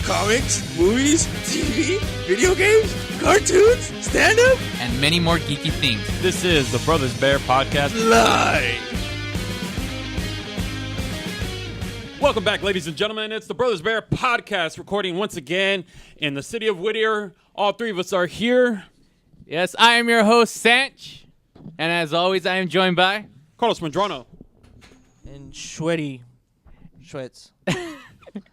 comics, movies, TV, video games, cartoons, stand-up, and many more geeky things. This is the Brothers Bear Podcast live. Welcome back, ladies and gentlemen. It's the Brothers Bear Podcast, recording once again in the city of Whittier. All three of us are here. Yes, I am your host, Sanch. And as always, I am joined by... Carlos Medrano. And Schwetty. Schwetz.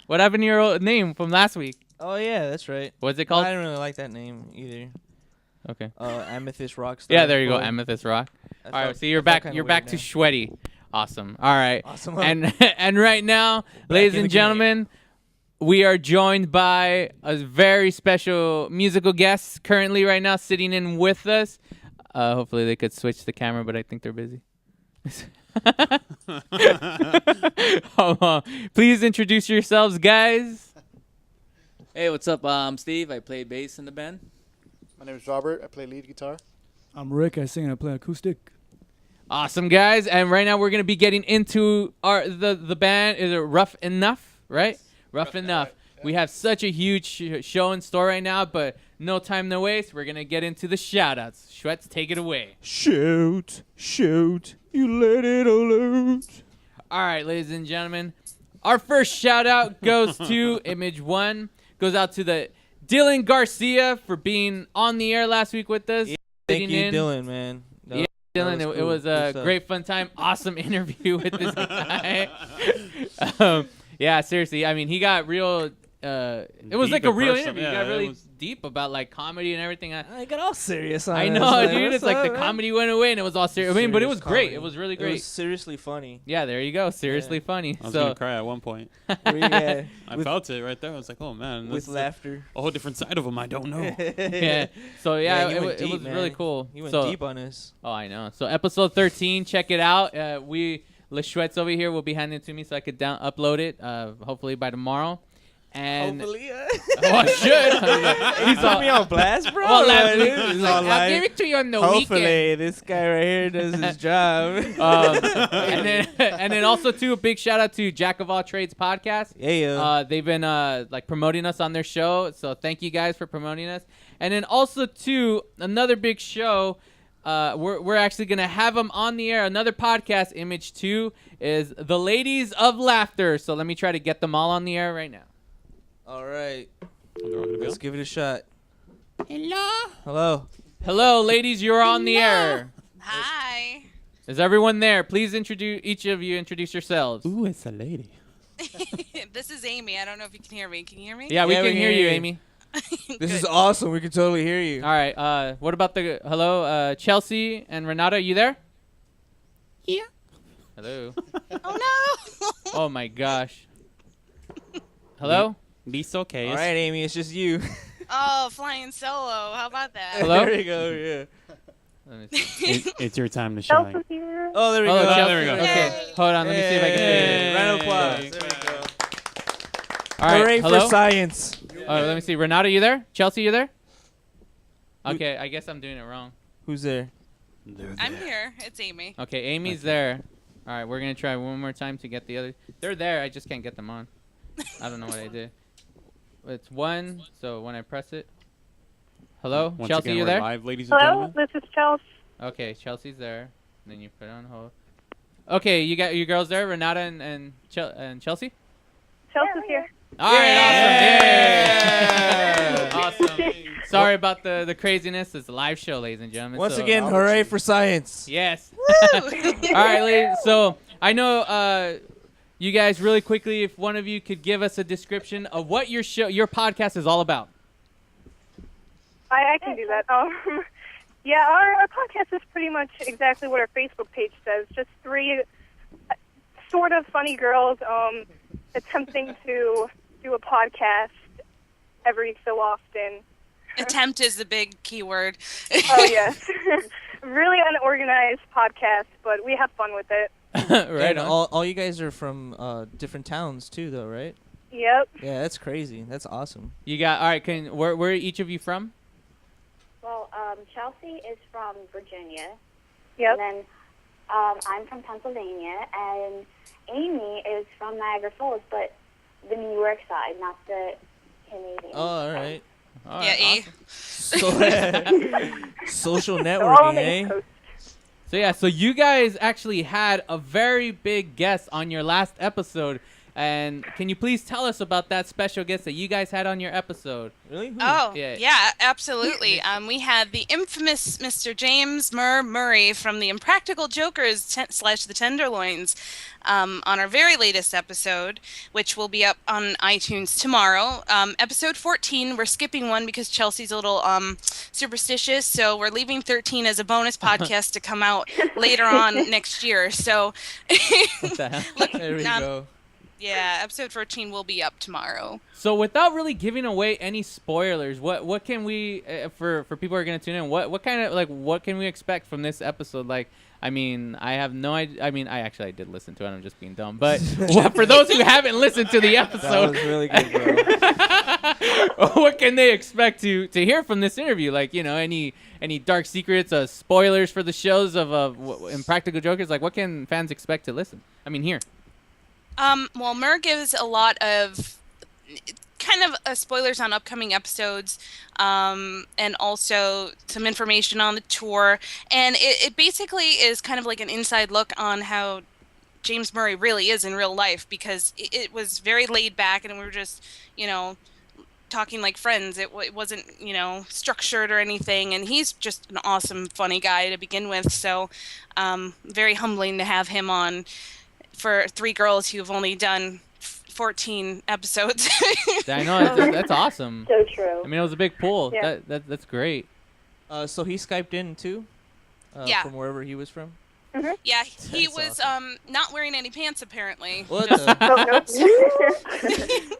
What happened to your old name from last week? Oh, yeah, that's right. What's it called? I didn't really like that name either. Okay. Amethyst Rockstar. Yeah, there you go, Amethyst Rock. All right, so you're back to Schwetty. Awesome. All right. Awesome. And right now, ladies and gentlemen, we are joined by a very special musical guest currently right now sitting in with us. Hopefully they could switch the camera, but I think they're busy. Please introduce yourselves, guys. Hey, what's up? I'm Steve. I play bass in the band. My name is Robert. I play lead guitar. I'm Rick. I sing and I play acoustic. Awesome, guys. And right now we're going to be getting into the band. Is it Rough Enough, right? Rough Enough. Yeah. We have such a huge show in store right now, but no time to waste. We're going to get into the shout-outs. Schwetz, take it away. Shoot, you let it all out. All right, ladies and gentlemen. Our first shout-out goes to Image One. Goes out to the Dylan Garcia for being on the air last week with us. Yeah, thank you, Dylan, man. Yeah, Dylan, it was a great fun time. Awesome interview with this guy. Yeah, seriously. I mean, he got real... it was like a real interview. Yeah, he got really deep about like comedy and everything. I got all serious on I it. know, dude. It's like the comedy went away and it was all serious. I mean, but it was great. It was really great. It was seriously funny. Yeah, there you go. Seriously funny. I was going to cry at one point. I felt it right there. I was like, oh, man. With laughter. A whole different side of him I don't know. Yeah. So, yeah, it was really cool. He went deep on us. Oh, I know. So, episode 13, check it out. Schwetz over here will be handing it to me so I could upload it hopefully by tomorrow. And hopefully, I should. He's put me on blast, bro. Well, I'll give it to you on the hopefully, weekend. this guy right here does his job. And then also too, a big shout out to Jack of All Trades podcast. Yeah. They've been like promoting us on their show, so thank you guys for promoting us. And then also too, another big show. We're actually gonna have them on the air. Another podcast, Image 2, is the Ladies of Laughter. So let me try to get them all on the air right now. All right. Let's give it a shot. Hello, ladies. You're on the air. Hi. Is everyone there? Please introduce yourselves. Ooh, it's a lady. This is Amy. I don't know if you can hear me. Can you hear me? Yeah, we can hear you, Amy. This is awesome. We can totally hear you. All right. What about Chelsea and Renata? Are you there? Yeah. Hello. Oh no. Oh my gosh. Hello. It's okay. All right, Amy. It's just you. Oh, flying solo. How about that? Hello? There you go. Yeah. It's your time to shine. Oh, there we go. There we go. Okay. Hold on. Let me see if I can figure it. Round of applause. There we go. All right. Hooray Hello? for science. Let me see. Renata, you there? Chelsea, you there? Okay. I guess I'm doing it wrong. Who's there? I'm here. It's Amy. Okay. Amy's there. All right. We're gonna try one more time to get the other. They're there. I just can't get them on. I don't know what I did. It's one, so when I press it. Hello? Once Chelsea, again, you we're there? live, ladies and gentlemen. Hello, this is Chelsea. Okay, Chelsea's there. And then you put it on hold. Okay, you got your girls there, Renata and Chelsea? Chelsea's here. All right, awesome. Awesome. Sorry about the craziness. It's a live show, ladies and gentlemen. Once again, hooray for science. Yes. All right, ladies. So I know you guys really quickly, if one of you could give us a description of what your podcast is all about. I can do that. Yeah, our podcast is pretty much exactly what our Facebook page says. Just three sort of funny girls attempting to do a podcast every so often. Attempt is the big key word. Oh, yes. Really unorganized podcast, but we have fun with it. Right and on. all you guys are from different towns, too, though, right? Yep. Yeah, that's crazy. That's awesome. You got, all right, where are each of you from? Well, Chelsea is from Virginia. Yep. And then I'm from Pennsylvania, and Amy is from Niagara Falls, but the New York side, not the Canadian. Oh, all right. All Yeah, right, E. awesome. So, social They're all on networking, the East eh? Coast. So yeah, so you guys actually had a very big guest on your last episode, and can you please tell us about that special guest that you guys had on your episode? Really? Who? Oh, Yeah. yeah, absolutely. We had the infamous Mr. James Murray from the Impractical Jokers / the Tenderloins on our very latest episode, which will be up on iTunes tomorrow. Episode 14, we're skipping one because Chelsea's a little superstitious, so we're leaving 13 as a bonus podcast to come out later on next year. So, What the hell? There we go. yeah, episode 14 will be up tomorrow. So without really giving away any spoilers, what can we for people who are gonna tune in? What kind of what can we expect from this episode? Like, I mean, I have no idea. I mean, I did listen to it. I'm just being dumb. But for those who haven't listened to the That episode, was really good, bro. what can they expect to hear from this interview? Like, any dark secrets, spoilers for the shows of Impractical Jokers? Like, what can fans expect to listen? I mean, hear. Well, Mur gives a lot of kind of spoilers on upcoming episodes, and also some information on the tour. And it basically is kind of like an inside look on how James Murray really is in real life, because it was very laid back and we were just, talking like friends. It wasn't, structured or anything. And he's just an awesome, funny guy to begin with. So very humbling to have him on for three girls who've only done 14 episodes. I know that's awesome. So true. I mean, it was a big pull. Yeah. That's great. So he Skyped in too? Yeah. From wherever he was from? Yeah, he That's was awesome. not wearing any pants apparently. What Just- the? Oh, no.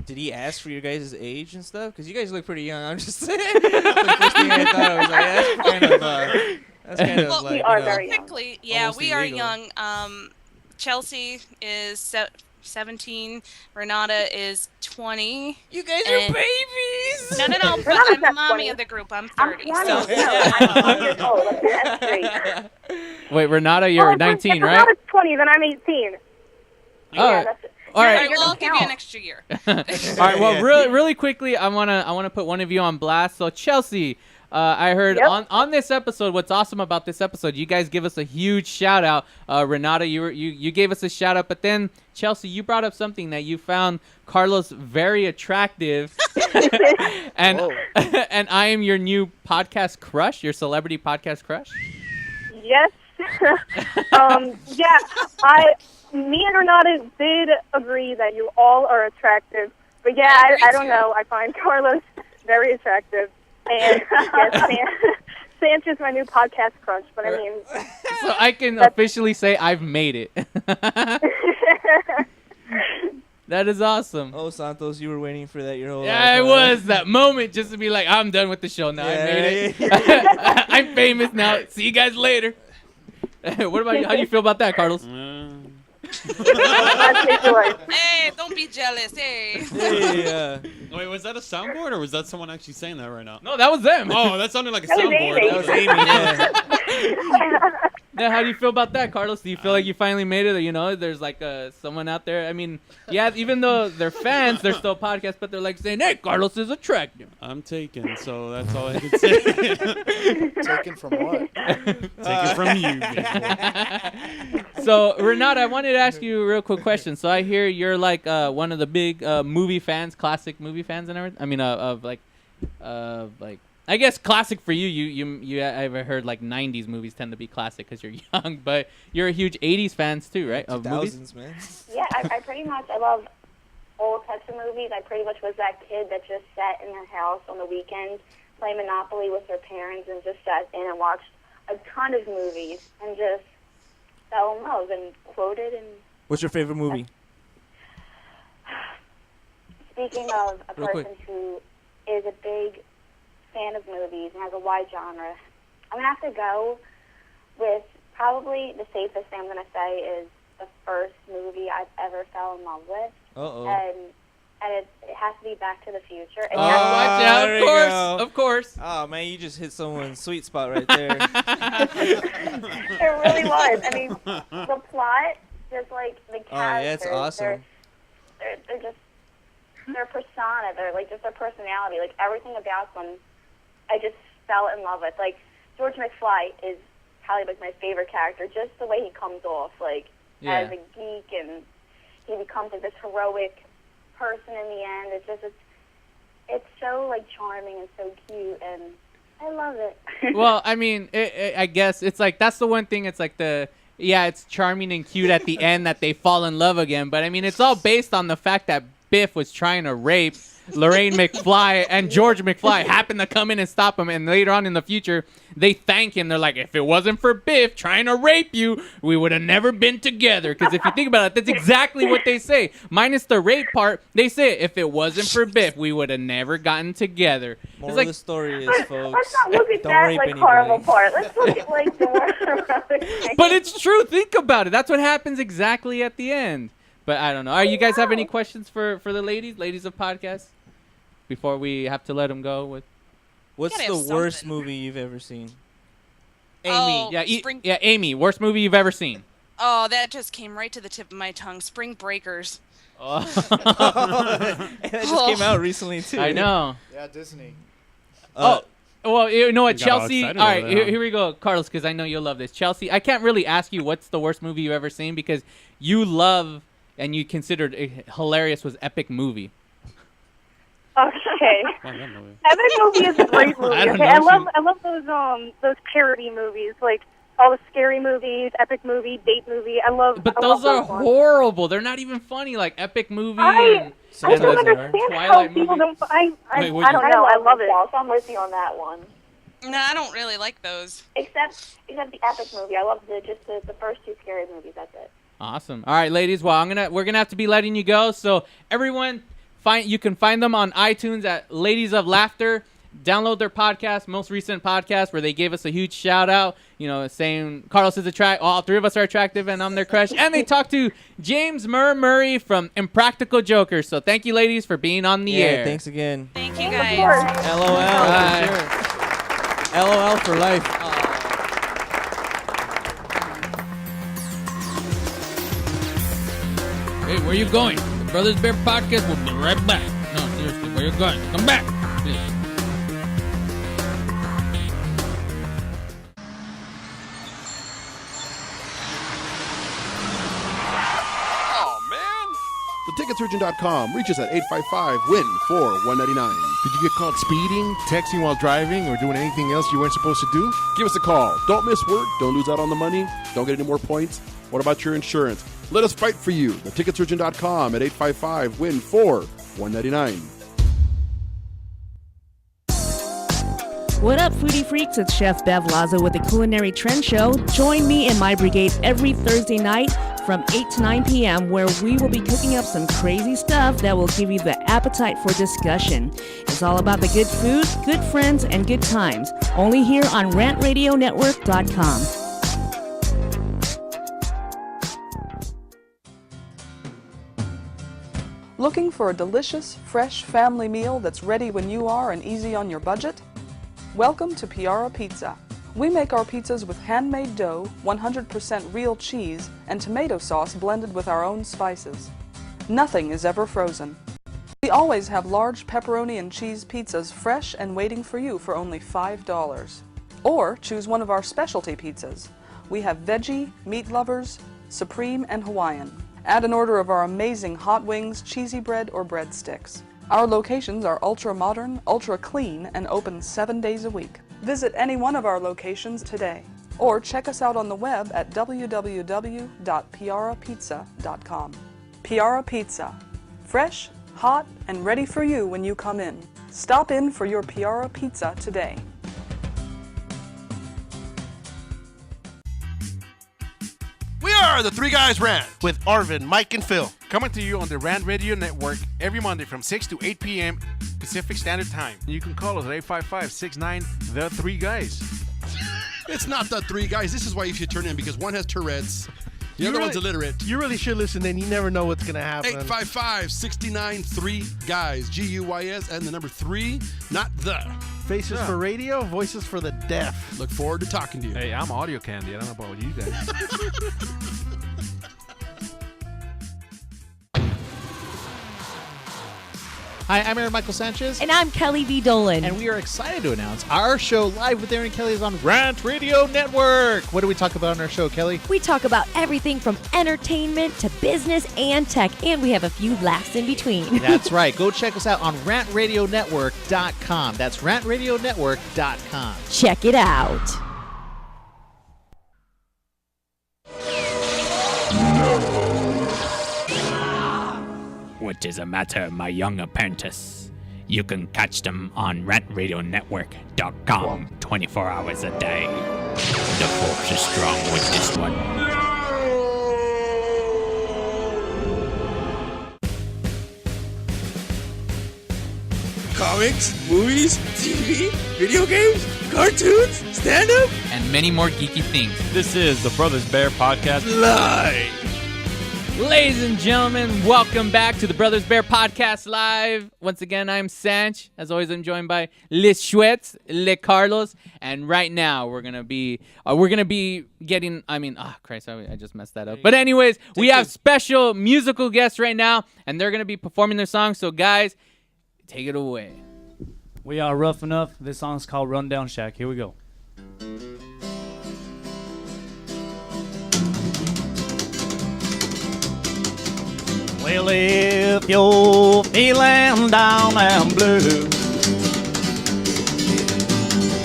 Did he ask for your guys' age and stuff? Because you guys look pretty young. I'm just saying. That's the first thing I thought. I was like, that's kind of Well, like, we are very young. Technically, yeah, almost we are illegal. young. Chelsea is 17. Renata is 20. You guys And- babies. No, but Renata's I'm the not mommy 20. of the group. I'm I'm 30. 20. So. No, I'm 20 years old. That's great. Wait, Renata, you're if 19, if right? Renata's 20, then I'm 18. Oh, Yeah, that's all All right. right, well, I'll give you an extra year. All right. Well, really quickly, I wanna put one of you on blast. So Chelsea, I heard Yep. on this episode. What's awesome about this episode? You guys give us a huge shout out. Renata, you gave us a shout out, but then Chelsea, you brought up something that you found Carlos very attractive, and and I am your new podcast crush, your celebrity podcast crush. Yes. Yeah, me and Renata did agree that you all are attractive. But yeah, I agree I don't too. know. I find Carlos very attractive. And yes, Sanchez my new podcast crush. But I mean, So I can officially say I've made it. That is awesome. Oh, Santos, you were waiting for that your whole life. Yeah, it huh? was that moment just to be like, I'm done with the show now. I made it. I'm famous now. See you guys later. What about you? How do you feel about that, Carlos? that's his choice. Hey, don't be jealous. Hey. Hey, Wait, was that a soundboard or was that someone actually saying that right now? No, that was them. Oh, that sounded like a That was soundboard. Amy. that was Amy. Yeah. Yeah, how do you feel about that, Carlos? Do you feel like you finally made it? Or, there's like someone out there. I mean, yeah, even though they're fans, they're still podcasts, but they're like saying, "Hey, Carlos is attractive." I'm taken, so that's all I can say. Taken from what? Taken from you, baby. So, Renata, I wanted to ask you a real quick question. So, I hear you're like one of the big movie fans, classic movie fans, and everything. I mean, of like, I guess classic for you. You I've heard like '90s movies tend to be classic because you're young, but you're a huge '80s fans too, right? Of movies. 2000s, man. Yeah, I pretty much, I love all types of movies. I pretty much was that kid that just sat in their house on the weekends, played Monopoly with their parents, and just sat in and watched a ton of movies and just fell in love and quoted. And What's your favorite movie? speaking of a Real quick. person who is a big fan of movies and has a wide genre, I'm going to have to go with probably the safest thing I'm going to say is the first movie I've ever fell in love with. Uh-oh. And it has to be Back to the Future. It Oh, has to watch there out! you Of course, go. of course. Oh, man, you just hit someone's sweet spot right there. It really was. I mean, the plot, just like the characters. Oh, yeah, it's awesome. They're just their persona, their like just their personality, like everything about them, I just fell in love with. Like George McFly is probably like my favorite character, just the way he comes off, like as a geek, and he becomes like this heroic person in the end. It's so like charming and so cute, and I love it. Well, I mean, I guess it's like that's the one thing. It's like it's charming and cute at the end that they fall in love again. But I mean, it's all based on the fact that Biff was trying to rape Lorraine McFly, and George McFly happened to come in and stop him. And later on in the future, they thank him. They're like, if it wasn't for Biff trying to rape you, we would have never been together. Because if you think about it, that's exactly what they say. Minus the rape part, they say, if it wasn't for Biff, we would have never gotten together. Moral of the story is, folks, Let's not look at don't that rape like anybody. horrible part. Let's look at like the more heroic thing. But it's true. Think about it. That's what happens exactly at the end. But I don't know. You guys have any questions for the ladies of podcasts? Before we have to let them go with. What's Gotta the have worst something. movie you've ever seen? Oh, Amy. Spring- Amy. Worst movie you've ever seen. Oh, that just came right to the tip of my tongue. Spring Breakers. And it just came out recently too. I know. Yeah, Disney. Well, you know what, You got all Chelsea. All excited right, over that, huh? here we go, Carlos, because I know you'll love this. Chelsea, I can't really ask you what's the worst movie you've ever seen because you love and you considered it hilarious was Epic Movie. Okay. Oh, that movie. Epic Movie is a great movie. I don't Okay, know. I love those parody movies, like all the scary movies, Epic Movie, Date Movie. I love Those are ones. horrible. They're not even funny. Like Epic Movie. I and don't Sometimes understand how Twilight people movie. don't. I Wait, don't know. I love it. So I'm with you on that one. No, I don't really like those. Except the Epic Movie. I love the first two scary movies. That's it. Awesome. All right, ladies. Well, we're gonna have to be letting you go. So everyone, you can find them on iTunes at Ladies of Laughter. Download their podcast, most recent podcast, where they gave us a huge shout out. You know, saying Carlos is all three of us are attractive, and I'm their crush. And they talked to James Murray from Impractical Jokers. So thank you, ladies, for being on the air. Thanks again. Thank you Of guys. course. LOL. Bye. For sure. LOL for life. Hey, where you going? The Brothers Bear Podcast will be right back. No, seriously, where you going? Come back. Please. Theticketsurgeon.com. Reach us at 855-WIN-4-199. Did you get caught speeding, texting while driving, or doing anything else you weren't supposed to do? Give us a call. Don't miss work. Don't lose out on the money. Don't get any more points. What about your insurance? Let us fight for you. Theticketsurgeon.com at 855-WIN-4-199. What up, foodie freaks? It's Chef Bev Lazo with the Culinary Trend Show. Join me and my brigade every Thursday night from 8 to 9 p.m. where we will be cooking up some crazy stuff that will give you the appetite for discussion. It's all about the good food, good friends, and good times. Only here on RantRadioNetwork.com. Looking for a delicious, fresh family meal that's ready when you are and easy on your budget? Welcome to Piara Pizza. We make our pizzas with handmade dough, 100% real cheese, and tomato sauce blended with our own spices. Nothing is ever frozen. We always have large pepperoni and cheese pizzas fresh and waiting for you for only $5. Or choose one of our specialty pizzas. We have veggie, meat lovers, supreme, and Hawaiian. Add an order of our amazing hot wings, cheesy bread, or breadsticks. Our locations are ultra-modern, ultra-clean, and open 7 days a week. Visit any one of our locations today, or check us out on the web at www.piarapizza.com. Piara Pizza. Fresh, hot, and ready for you when you come in. Stop in for your Piara Pizza today. We are the Three Guys Rant with Arvin, Mike, and Phil. Coming to you on the Rant Radio Network every Monday from 6 to 8 p.m. Pacific Standard Time. You can call us at 855-69-THE-3-GUYS. It's not the three guys. This is why you should turn in, because one has Tourette's. The other one's illiterate. You really should listen in. You never know what's going to happen. 855-69-3-GUYS. G-U-Y-S and the number 3, not the. Faces for radio, voices for the deaf. Look forward to talking to you. Hey, I'm audio candy. I don't know about you guys. Hi, I'm Aaron Michael Sanchez. And I'm Kelly V. Dolan. And we are excited to announce our show Live with Aaron and Kelly is on Rant Radio Network. What do we talk about on our show, Kelly? We talk about everything from entertainment to business and tech, and we have a few laughs in between. That's right. Go check us out on rantradionetwork.com. That's rantradionetwork.com. Check it out. What is the matter, my young apprentice? You can catch them on rantradionetwork.com 24 hours a day. The force is strong with this one. Comics, movies, TV, video games, cartoons, stand-up, and many more geeky things. This is the Brothers Bear Podcast Live. Ladies and gentlemen, welcome back to the Brothers Bear Podcast Live. Once again, I'm Sanch. As always, I'm joined by Les Schwetz, Le Carlos, and right now we're gonna be getting. Christ, I just messed that up. But anyways, we have special musical guests right now, and they're gonna be performing their songs. So guys, take it away. We are Rough Enough. This song's called Rundown Shack. Here we go. Well, if you're feeling down and blue,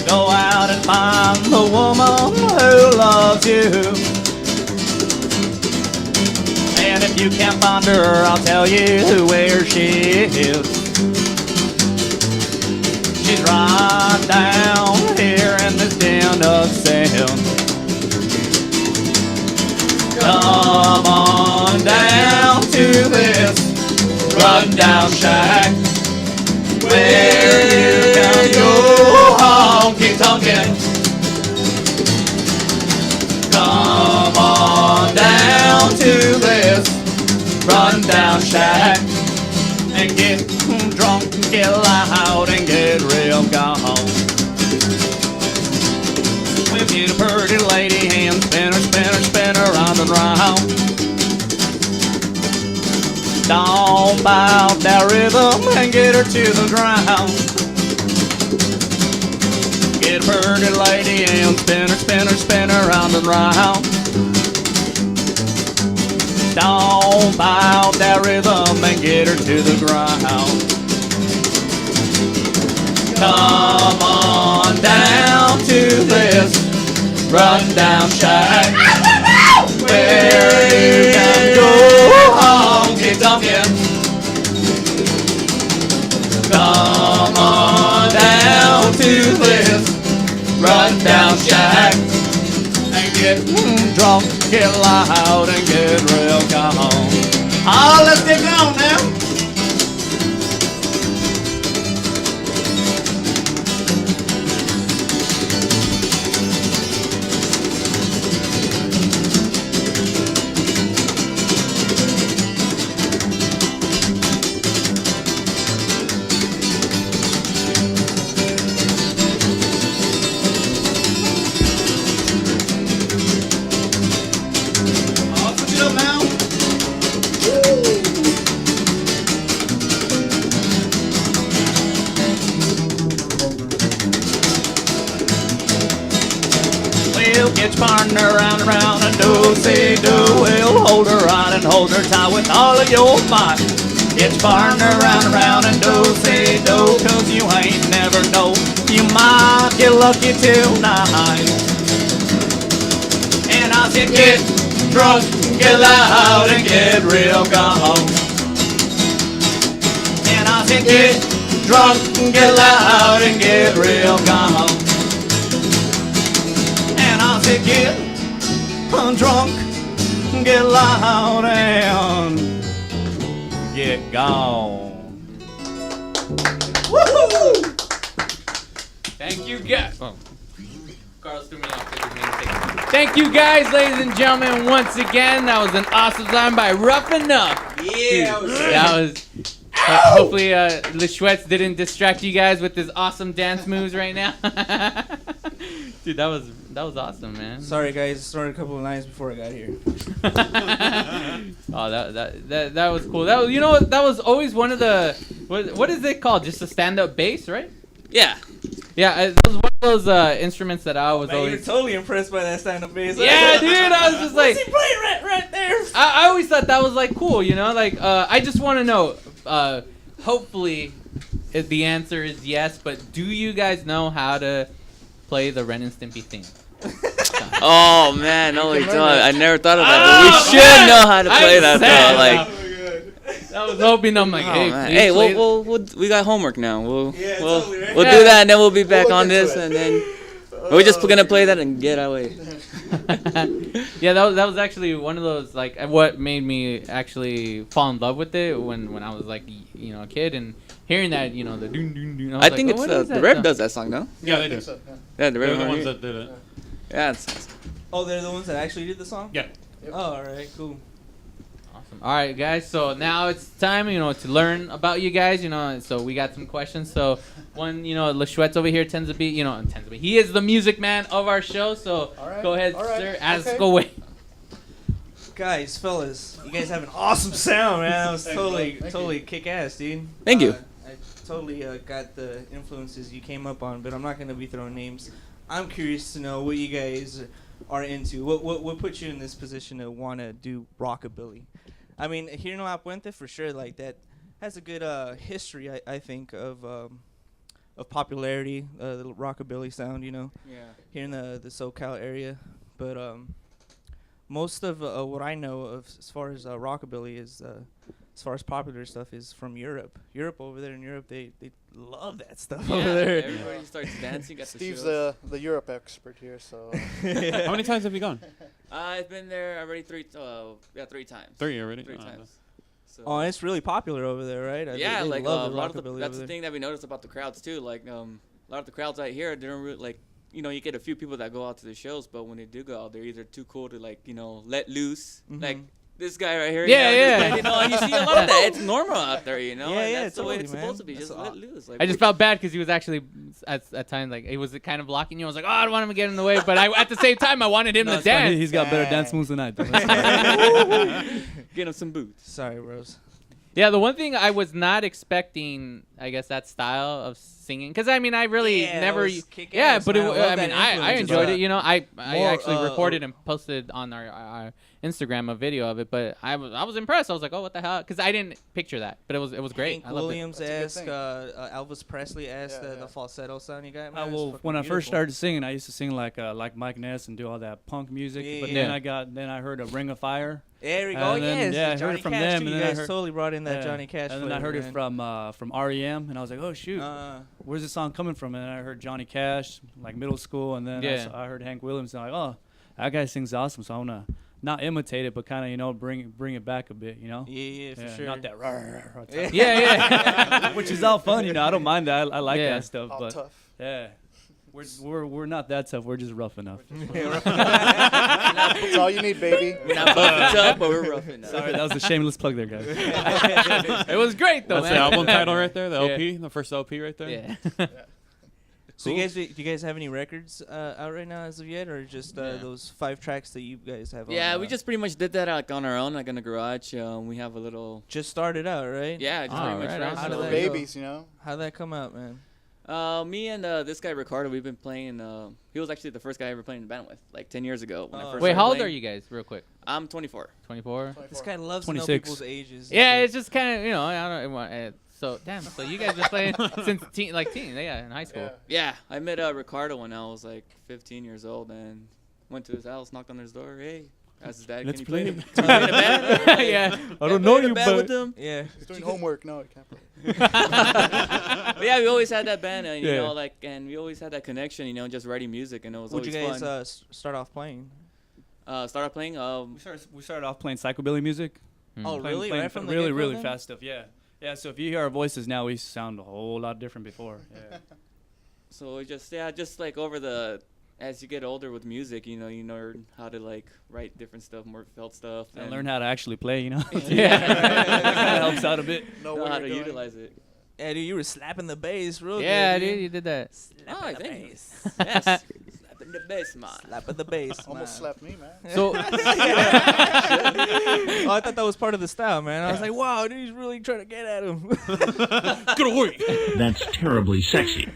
go out and find the woman who loves you. And if you can't find her, I'll tell you where she is. She's right down here in this den of sand. Come on down to this rundown shack where you can go honky tonkin'. Come on down to this rundown shack and get drunk, get loud, and get real gone. We'll get a pretty lady and spin her round and round. Down about that rhythm and get her to the ground. Get a pretty lady and spin her round and round. Down about that rhythm and get her to the ground. Come on down to this rundown shack where you can go honky tonkin'. Come on down to this rundown shack and get drunk, get loud, and get real gone. Oh, let's get going now. Get your partner round and round and do-say-do. We'll hold her right and hold her tight with all of your might. Get your partner round and round and do-say-do, 'cause you ain't never know. You might get lucky tonight. And I said get drunk, get loud, and get real gone. And I said get drunk, get loud, and get real gone. Get drunk, get loud, and get gone. Woohoo! Thank you guys. Oh. Carlos threw me off. Thank you guys, ladies and gentlemen, once again. That was an awesome song by Rough Enough. Yeah, dude, that was. Hopefully, Le Schwetz didn't distract you guys with his awesome dance moves right now. Dude, that was awesome, man. Sorry, guys. I started a couple of lines before I got here. Oh, that was cool. That was, you know what? That was always one of the What is it called? Just a stand-up bass, right? Yeah. Yeah, it was one of those instruments that I was Man, always. you're totally impressed by that stand-up bass. Yeah, dude, I was just like. What's he playing right there? I always thought that was like cool, you know. Like, I just want to know. Hopefully, the answer is yes. But do you guys know how to play the Ren and Stimpy theme? Oh man, no, we don't. I never thought of that. But we should know how to play that though. Like. I was hoping. I'm like, hey, man. Hey, we got homework now. We'll do that, and then we'll be back on this, and then we're just gonna play that and get our way. Yeah, that was actually one of those like what made me actually fall in love with it when I was like a kid and hearing that the doon doon doon. I think it's the Rev does that song, no? Yeah, they do. Yeah, the Rev. They're the ones that did it. Yeah, it's awesome. Oh, they're the ones that actually did the song? Yeah. Oh, all right, cool. All right, guys. So now it's time, to learn about you guys. So we got some questions. So one, Lechuet's over here tends to be, he is the music man of our show. So go ahead, sir. Ask away. Guys, fellas, you guys have an awesome sound, man. That was totally kick ass, dude. Thank you. I totally got the influences you came up on, but I'm not gonna be throwing names. I'm curious to know what you guys are into. What put you in this position to want to do rockabilly? I mean, here in La Puente, for sure, like that has a good history, I think, of popularity, the rockabilly sound, Yeah. here in the SoCal area. But most of what I know of as far as rockabilly is, as far as popular stuff, is from Europe. Over there in Europe, they love that stuff over there. Everybody starts dancing at Steve's the the Europe expert here, so. How many times have you gone? I've been there already 3 times. 3 already? 3 times. So. Oh, it's really popular over there, right? Yeah, they like love a lot of rockabilly that's over the there. thing that we noticed about the crowds too. Like a lot of the crowds out here, they don't really like. You get a few people that go out to the shows, but when they do go out, they're either too cool to let loose, like this guy right here. Yeah. And you see a lot of that. It's normal out there, Yeah, and yeah, that's the way it's totally, supposed to be. man. Just let loose. Like, I just felt bad because he was actually at times like he was kind of blocking you. I was like, oh, I don't want him to get in the way, but at the same time, I wanted him to it's fine. dance. He's got better dance moves than I do. Get him some boots. Sorry, Rose. Yeah, the one thing I was not expecting, I guess, that style of singing, because I mean, I really never. Yeah, but I enjoyed it. I actually recorded and posted on our Instagram a video of it, but I was impressed. I was like, oh, what the hell? Because I didn't picture that, but it was great. Hank Williams-esque, Elvis Presley-esque, the falsetto sound you got. Man, well, when I first started singing, I used to sing like Mike Ness and do all that punk music. Yeah, but yeah. then I heard a Ring of Fire. There we go. I heard it from them. You and guys totally brought in that Johnny Cash. And then I heard it from REM, and I was like, oh shoot, where's this song coming from? And then I heard Johnny Cash, like middle school, and then I heard Hank Williams, and I'm like, oh, that guy sings awesome, so I wanna not imitate it, but kind of bring it back a bit, Yeah, for sure. Not that type. Yeah. Which is all fun, I don't mind that. I like that stuff, all but tough. yeah. We're not that tough. We're just rough enough. That's all you need, baby. We're not buff tough, but we're rough enough. Sorry, that was a shameless plug there, guys. It was great though, That's man. the album title right there, the LP, the first LP right there. Yeah. So do you guys have any records out right now as of yet, or just those 5 tracks that you guys have? Yeah, on, we just pretty much did that on our own, like in the garage. We have a little. Just started out, right? Yeah, just pretty much. How did that babies, How'd that come out, man? Me and this guy Ricardo, we've been playing. He was actually the first guy I ever played in the band with, like 10 years ago. When I first Wait, how old playing. are you guys, real quick? I'm 24. 24. This guy loves 26. to know people's ages. Yeah, it's just kind of I don't want. So damn. So you guys been playing since teen, in high school. Yeah, I met Ricardo when I was like 15 years old, and went to his house, knocked on his door. Hey, asked his dad, Let's can you play. play in a band? Yeah. I don't know you, band but with him. Yeah. He's doing homework. No, I can't play. But yeah, we always had that band, and Yeah. and we always had that connection, just writing music, and it was What'd you always guys fun. start off playing? Start off playing. We started off playing psychobilly music. Oh, really? Playing Right from the really, get-go really then? fast stuff. Yeah. Yeah. So if you hear our voices now, we sound a whole lot different before. Yeah. So it just like as you get older with music, you learn how to like write different stuff, more felt stuff, And learn how to actually play. Yeah, That helps out a bit. know how to utilize it. Eddie, you were slapping the bass real Yeah, good. dude, you did that. Oh, thank you. bass. Yes. Slap the in the base, man. Slap of the bass. Almost slapped me, man. So, oh, I thought that was part of the style, man. I was like, wow, dude, he's really trying to get at him. Get away. That's terribly sexy.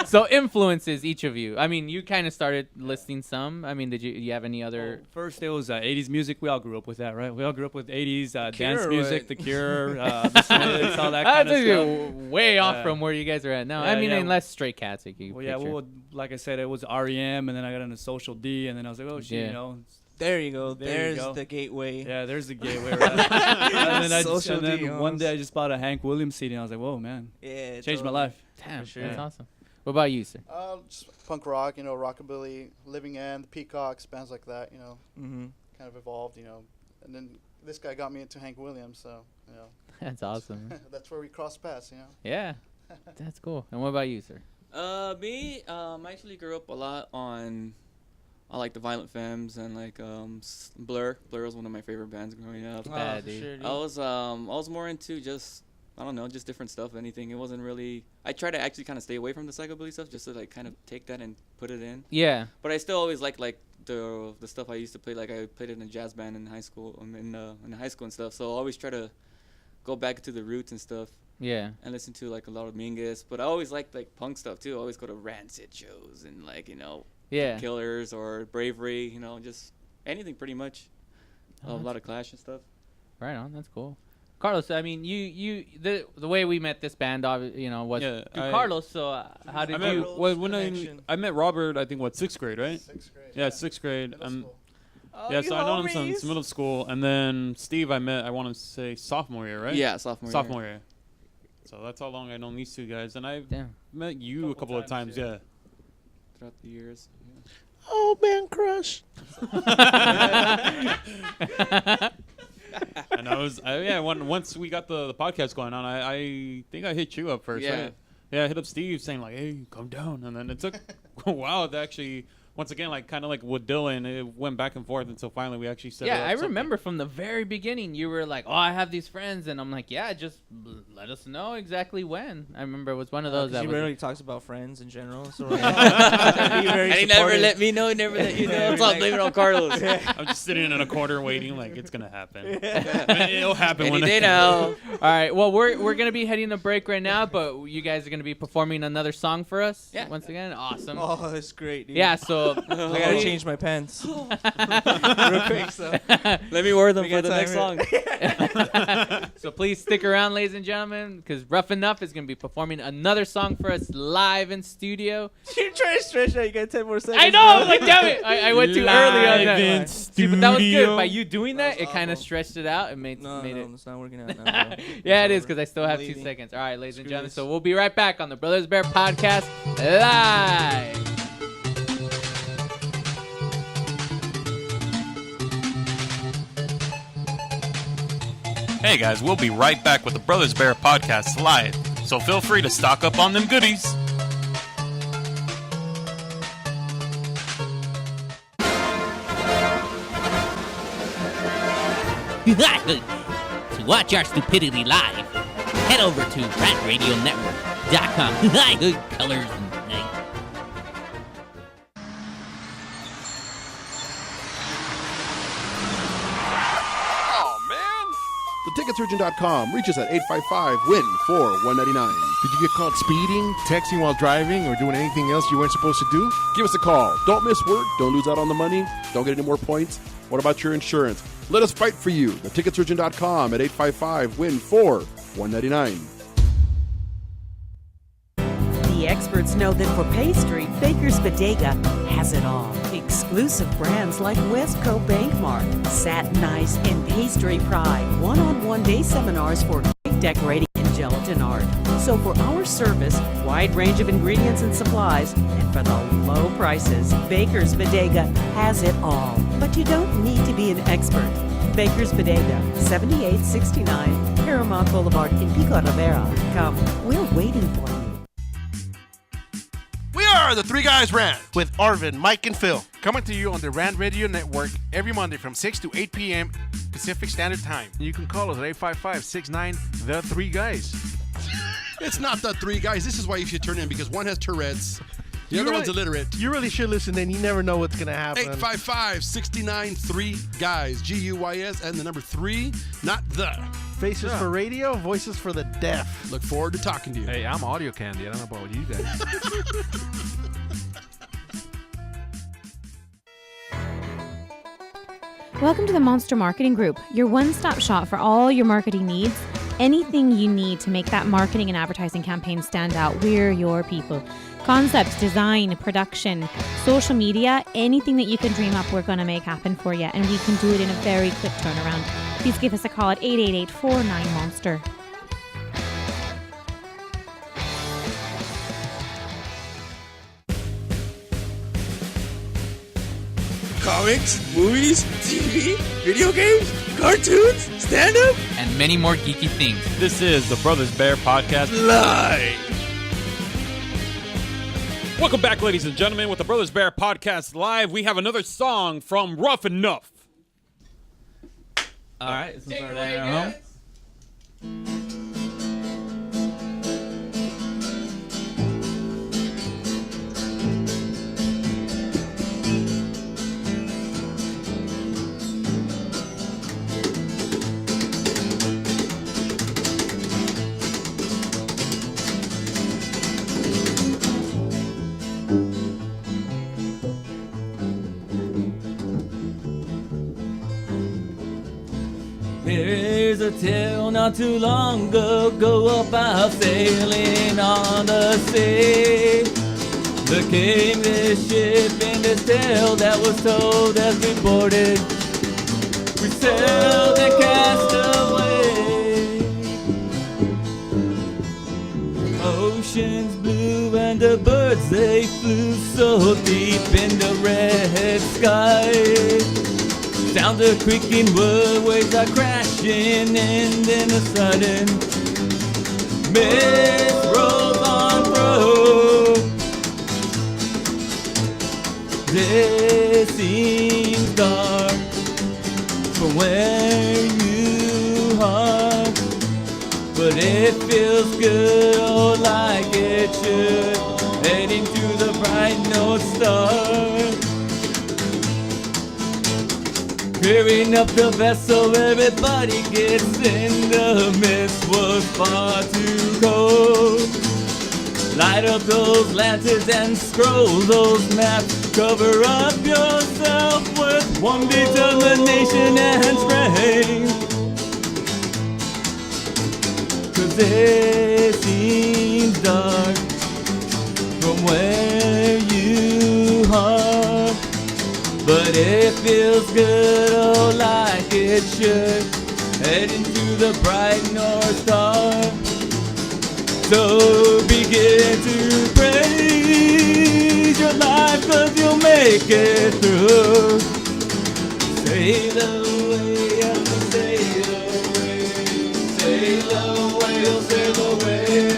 So influences each of you. I mean, you kind of started listing some. I mean, did you have any other? First, it was 80s music. We all grew up with that, right? We all grew up with 80s dance Cure, music, right? The Cure, the Smiths, all that kind of stuff. Way off from where you guys are at now. Yeah, I mean, yeah. unless Stray Cats, like you Well, yeah, picture. well, like I said, it was REM, and then I got into Social D, and then I was like, oh, shit, Yeah. you know. There you go. There you There's go. the gateway. Yeah, there's the gateway. Right? and then, Social D, one day I just bought a Hank Williams CD, and I was like, whoa, man. Yeah, Changed my totally. life. Damn, sure. that's awesome. What about you, sir? Just punk rock, you know, rockabilly, Living End, the Peacocks, bands like that, you know. Mm-hmm. Kind of evolved, you know. And then this guy got me into Hank Williams, so, you know. That's awesome. That's where we crossed paths, you know. Yeah, that's cool. And what about you, sir? Me, I actually grew up a lot on like the Violent Femmes and like Blur. Blur was one of my favorite bands growing up. Bad, dude. Sure, dude. I was more into just, I don't know, just different stuff, anything. It wasn't really, I try to actually kind of stay away from the psychobilly stuff just to like kind of take that and put it in. Yeah. But I still always like the stuff I used to play. Like I played in a jazz band in high school, in high school and stuff. So I always try to go back to the roots and stuff. Yeah. And listen to like a lot of Mingus, but I always liked like punk stuff too. I always go to Rancid shows and like, you know, Yeah. Killers or Bravery, you know, just anything pretty much. Oh, A that's- lot of Clash and stuff. Right on. That's cool. Carlos, I mean, the way we met this band, you know, was through Carlos. So how did you? I met Robert, I think, 6th grade, right? 6th grade. Yeah, 6th grade. Oh, yeah, you so I know him homies. since middle school, and then Steve I met, I want to say sophomore year, right? Yeah, sophomore year. year. So that's how long I known these two guys, and I've Damn. met you a couple of times, yeah. Throughout the years. Yeah. Oh, man crush. And once we got the podcast going on, I think I hit you up first, Yeah. right? Yeah, I hit up Steve saying like, hey, come down, and then it took a while to actually. Once again, like kind of like with Dylan, it went back and forth until finally we actually set it Yeah, up I something. remember from the very beginning, you were like, "Oh, I have these friends," and I'm like, "Yeah, just let us know exactly when." I remember it was one of those that He was. rarely talks about friends in general. So And he never let me know. He never let you know. So I'll blame it on Carlos. I'm just sitting in a corner waiting, like it's gonna happen. It'll happen Any one day now. All right, well, we're gonna be heading to break right now, but you guys are gonna be performing another song for us. Yeah. Once again, awesome. Oh, that's great, dude. Yeah, so I gotta change my pants. Real quick, so. Let me wear them We for got the time next here. song. So please stick around, ladies and gentlemen, because Rough Enough is going to be performing another song for us live in studio. You're trying to stretch out. You got 10 more seconds. I know, bro. like, damn it. I went too early on that. in See, but that was good. studio. By you doing that, it kind of awful. stretched it out and made No, it. it's not working out now. Bro. Yeah, it is over. because I still have I'm 2 leaving. seconds. All right, ladies and Screw gentlemen. this. So we'll be right back on the Brothers Bear Podcast live. Hey guys, we'll be right back with the Brothers Bear Podcast live, so feel free to stock up on them goodies. To watch our stupidity live, head over to RantRadioNetwork.com. Good colors and night. Theticketsurgeon.com. Reach us at 855-WIN-4-199. Did you get caught speeding, texting while driving, or doing anything else you weren't supposed to do? Give us a call. Don't miss work. Don't lose out on the money. Don't get any more points. What about your insurance? Let us fight for you. Theticketsurgeon.com at 855-WIN-4-199. The experts know that for pastry, Baker's Bodega has it all. Exclusive brands like Westco Bankmart, Satin Ice, and Pastry Pride. One-on-one day seminars for cake decorating and gelatin art. So for our service, wide range of ingredients and supplies, and for the low prices, Baker's Bodega has it all. But you don't need to be an expert. Baker's Bodega, 7869 Paramount Boulevard in Pico Rivera. Come, we're waiting for you. We are the Three Guys Rant with Arvin, Mike, and Phil. Coming to you on the Rant Radio Network every Monday from 6 to 8 p.m. Pacific Standard Time. You can call us at 855-69-THE3 Guys. It's not the three guys. This is why you should turn in, because one has Tourette's, The other one's illiterate. You really should listen then. You never know what's going to happen. 855-69-3 guys. GUYS and the number 3, not the. Faces for radio, voices for the deaf. Look forward to talking to you. Hey, I'm audio candy. I don't know about you guys. Welcome to the Monster Marketing Group, your one-stop shop for all your marketing needs. Anything you need to make that marketing and advertising campaign stand out, we're your people. Concepts, design, production, social media, anything that you can dream up, we're going to make happen for you. And we can do it in a very quick turnaround. Please give us a call at 888-49-MONSTER. Comics, movies, TV, video games, cartoons, stand-up, and many more geeky things. This is the Brothers Bear Podcast Live. Welcome back, ladies and gentlemen, with the Brothers Bear Podcast Live. We have another song from Rough Enough. All right, this is our home. Here's a tale not too long ago about sailing on the sea. There came this ship in this tale that was told as we boarded. We sailed and cast away. Oceans blue and the birds they flew so deep in the red sky. Sounds of creaking wood, waves are crashing, and then a sudden mist rolls on through. This seems dark from where you are, but it feels good, oh, like it should, heading to the bright North Star. Clearing up the vessel, everybody gets in. The mist was far too cold. Light up those lanterns and scrolls, those maps. Cover up yourself with one determination and strength. 'Cause it seems dark from where you are, but it feels good, oh, like it should, heading to the bright North Star. So begin to praise your life, 'cause you'll make it through. Sail away, and sail away, sail away, oh, sail away.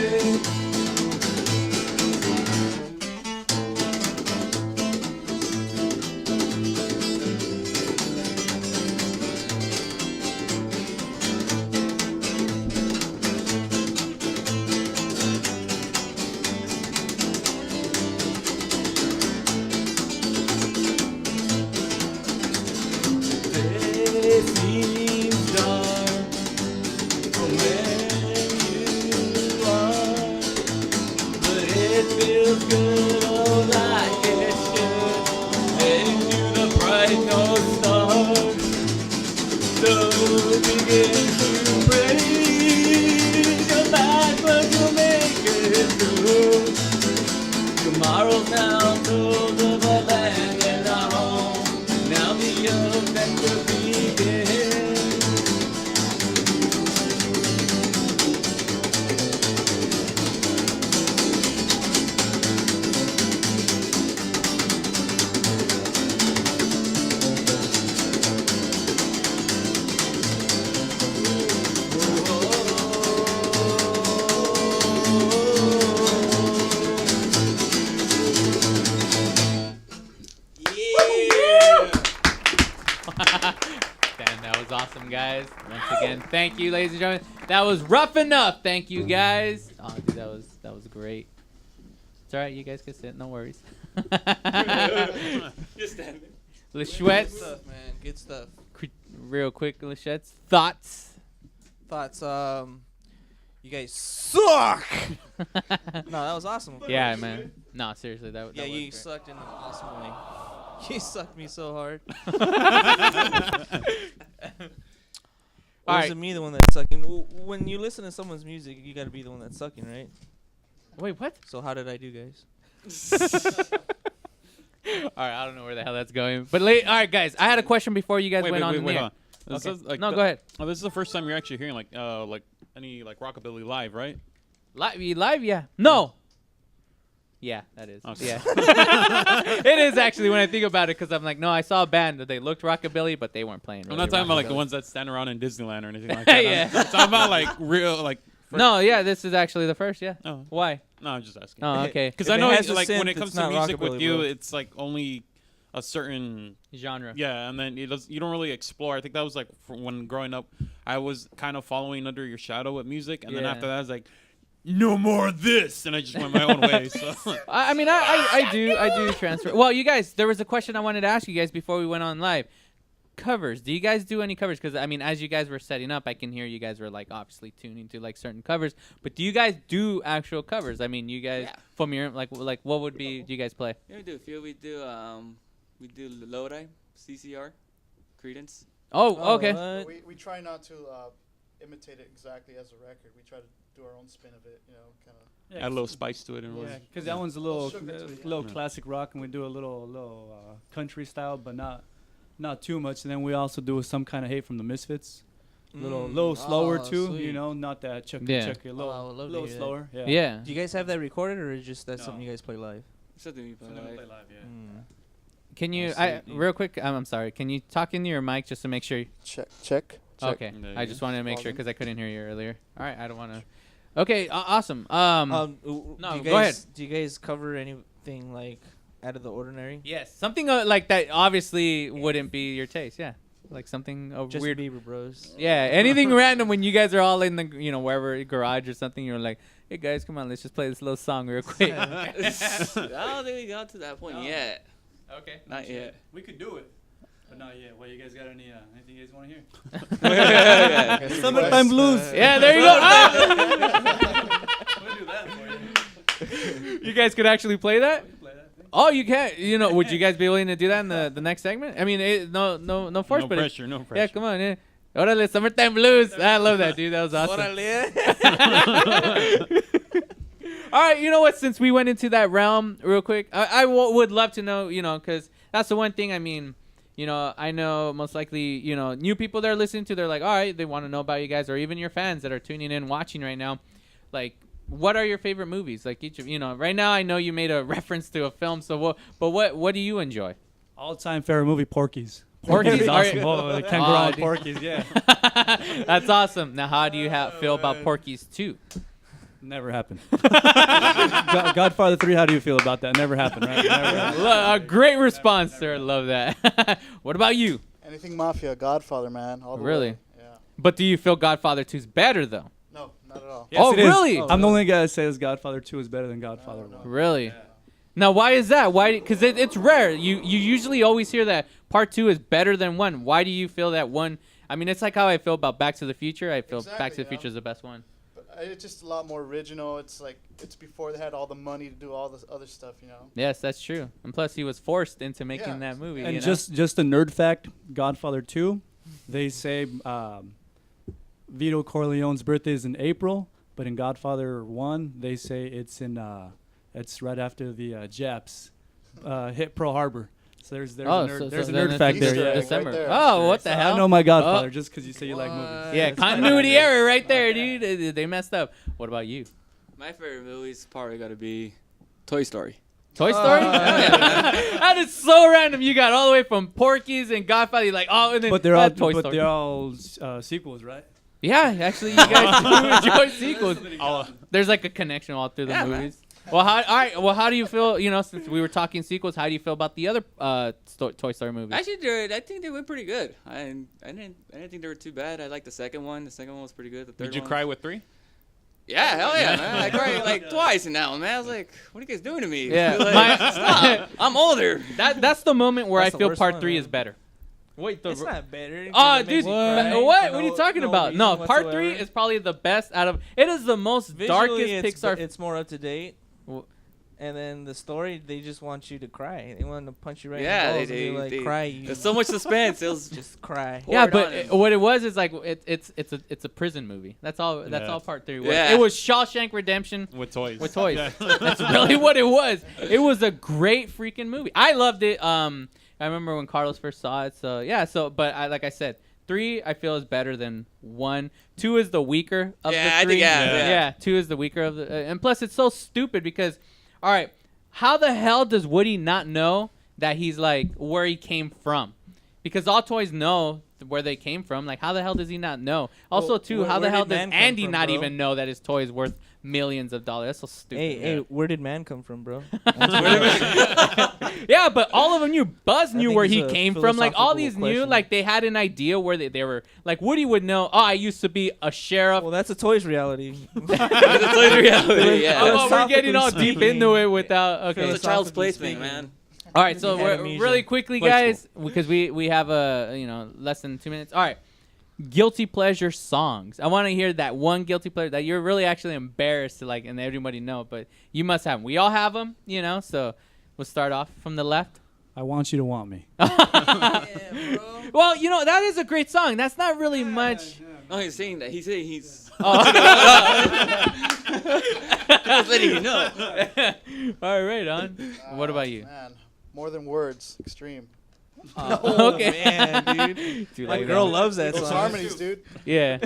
Tomorrow's now told of our land and our home. Now the adventure begins. Damn, that was awesome, guys. Once again, thank you, ladies and gentlemen. That was Rough Enough. Thank you, guys. Oh, dude, that was great. It's all right. You guys can sit. No worries. Just stand there. Lachette. Good stuff, man. Good stuff. Real quick, Lachette. Thoughts? You guys suck. No, that was awesome. Yeah, man. No, seriously, that. Yeah, that was you great. sucked in an awesome way. You sucked me so hard. Or All is right. it me the one that's sucking? When you listen to someone's music, you got to be the one that's sucking, right? Wait, what? So how did I do, guys? All right, I don't know where the hell that's going. But all right, guys, I had a question before you guys went on the air. on. This Okay. is, like, No, go ahead. Oh, this is the first time you're actually hearing like any like rockabilly live, right? Live, yeah. No. Yeah, that is. Okay. Yeah. It is actually when I think about it, because I'm like, no, I saw a band that they looked rockabilly, but they weren't playing. I'm really not talking about like the rockabilly. ones that stand around in Disneyland or anything like that. Yeah. I'm talking about like real like. No, yeah, this is actually the first. Yeah. Oh. Why? No, I'm just asking. Oh, okay. Because If I it know has a like when synth, it comes it's to not music with rockabilly, you, bro. it's like only a certain genre. Yeah, and then you don't really explore. I think that was like when growing up, I was kind of following under your shadow with music, and then Yeah. after that, I was like, no more of this, and I just went my own way. So I mean, I do transfer. Well, you guys, there was a question I wanted to ask you guys before we went on live. Covers. Do you guys do any covers? Because I mean, as you guys were setting up, I can hear you guys were like obviously tuning to like certain covers. But do you guys do actual covers? I mean, you guys from your like what would be? Do you guys play? Yeah, we do a few. We do Lodi, CCR, Credence. Oh, okay. We try not to imitate it exactly as a record. We try to do our own spin of it, you know, kind of. add a little spice to it. And Yeah, because that one's a little Yeah. classic rock, and we do a little country style, but not too much. And then we also do some kind of Hate from the Misfits. Little slower too, sweet. you know, not that chucky, Yeah. a little, I would love to little hear that. slower. Yeah. Yeah. Do you guys have that recorded, or is just that something you guys play live? Something we play live. Yeah. Can you? Absolutely. Real quick. I'm sorry. Can you talk into your mic just to make sure? Check. Okay. There you I go. just wanted to make sure Volume. because I couldn't hear you earlier. All right. I don't want to. Okay. Awesome. No, no, go ahead. Do you guys cover anything like out of the ordinary? Yes. Something like that obviously wouldn't be your taste. Yeah. Like something Just weird. Bieber Bros. Yeah. Anything random when you guys are all in the wherever garage or something. You're like, hey guys, come on, let's just play this little song real quick. I don't think we got to that point yet. Okay. Not yet. We could do it, but not yet. Well, you guys got anything you guys want to hear? Yeah. Summertime blues. Yeah, there you go. We'll do that for you. You guys could actually play that? Play that thing. Oh, you can. You know, would you guys be willing to do that in the next segment? I mean, no force, No but pressure, no Yeah, pressure. come on. Yeah. Orale, Summertime Blues. I love that, dude. That was awesome. All right, you know what? Since we went into that realm real quick, I would love to know, you know, because that's the one thing. I mean, you know, I know most likely, you know, new people that are listening to, they're like, all right, they want to know about you guys, or even your fans that are tuning in, watching right now. Like, what are your favorite movies? Like each of, you know, right now I know you made a reference to a film, so what do you enjoy? All-time favorite movie, Porky's. Porky's? Porky's Are awesome. you- Oh, the kangaroo on dude. Porky's, yeah. That's awesome. Now, how do you feel about Porky's 2? Never happened. Godfather 3, how do you feel about that? Never happened, right? Never happened. A great response, sir. Love that. What about you? Anything Mafia, Godfather, man. All the Really? way. Yeah. But do you feel Godfather 2 is better, though? No, not at all. Yes, Oh, it is. really? I'm the only guy that says Godfather 2 is better than Godfather 1. Really? Now, why is that? Why? Because it's rare. You usually always hear that part 2 is better than 1. Why do you feel that 1? I mean, it's like how I feel about Back to the Future. I feel Back to Exactly, the Future is the best one. But it's just a lot more original. It's like it's before they had all the money to do all this other stuff, you know. Yes, that's true. And plus, he was forced into making Yeah. that movie. And you know? just a nerd fact, Godfather 2, they say Vito Corleone's birthday is in April, but in Godfather 1, they say it's right after the Japs hit Pearl Harbor. So there's a nerd fact there. Yeah. December. Right there. Oh, what the hell? I know my Godfather Oh. just because you say you like movies. Yeah, continuity error right there, dude. They messed up. What about you? My favorite movie's probably got to be Toy Story. Toy Story? That is so random. You got all the way from Porky's and Godfather. You're like, oh, and then But they're all Toy Story. they're all sequels, right? Yeah, actually, you guys do enjoy sequels. There's like a connection all through the movies. Well, how do you feel? You know, since we were talking sequels, how do you feel about the other Toy Story movies? Actually, I think they went pretty good. I didn't think they were too bad. I liked the second one. The second one was pretty good. The third Did you one cry with 3? Yeah, hell yeah, man. I cried like twice in that one, man. I was like, what are you guys doing to me? Yeah, Like, stop. I'm older. That's the moment where That's I the feel worst part one, 3 man. is better. Wait, It's not better. Oh, It makes dude, you cry. what? For What are you no- talking no about? No, reason part whatsoever. 3 is probably the best out of. It is the most Visually, darkest Pixar. It's more up to date. And then the story, they just want you to cry. They want to punch you right Yeah, in the balls they- and be like, they- cry. You. there's so much suspense. It was just cry. Yeah, poured but on him. what it was is like it's a prison movie. That's all. That's Yeah. all part 3 was. Yeah. It was Shawshank Redemption With toys. With toys. Yeah. That's really what it was. It was a great freaking movie. I loved it. I remember when Carlos first saw it. So yeah. So but like I said, 3 I feel is better than 1. 2 is the weaker of the 3. I think, yeah. 2 is the weaker of the. And plus, it's so stupid because, all right, how the hell does Woody not know that he's like where he came from? Because all toys know where they came from. Like, how the hell does he not know? Also, Well, too, how the where hell did does man come Andy from, not bro? even know that his toy is worth millions of dollars? That's so stupid. Hey, where did man come from, bro? Yeah, but all of them knew. Buzz knew think where it's he a came from. Like, all these philosophical knew. question. Like, they had an idea where they were. Like, Woody would know, oh, I used to be a sheriff. Well, that's a toys reality. That's a toys reality, yeah. Oh, we're getting all Philosophically deep into it speaking. without. Okay. It's a child's play thing, man. All right, so we're, Amnesia. really quickly, Play guys, because we have less than 2 minutes. All right, guilty pleasure songs. I want to hear that one guilty pleasure that you're really actually embarrassed to like, and everybody know, but you must have them. We all have them, So we'll start off from the left. I Want You to Want Me. Well, that is a great song. That's not really much. No, he's saying that. He's saying he's. Oh. Just letting you know. All right, on. What about you? Man, More Than Words, Extreme. Okay. Man, dude. My girl loves that Those song. harmonies, dude. Yeah.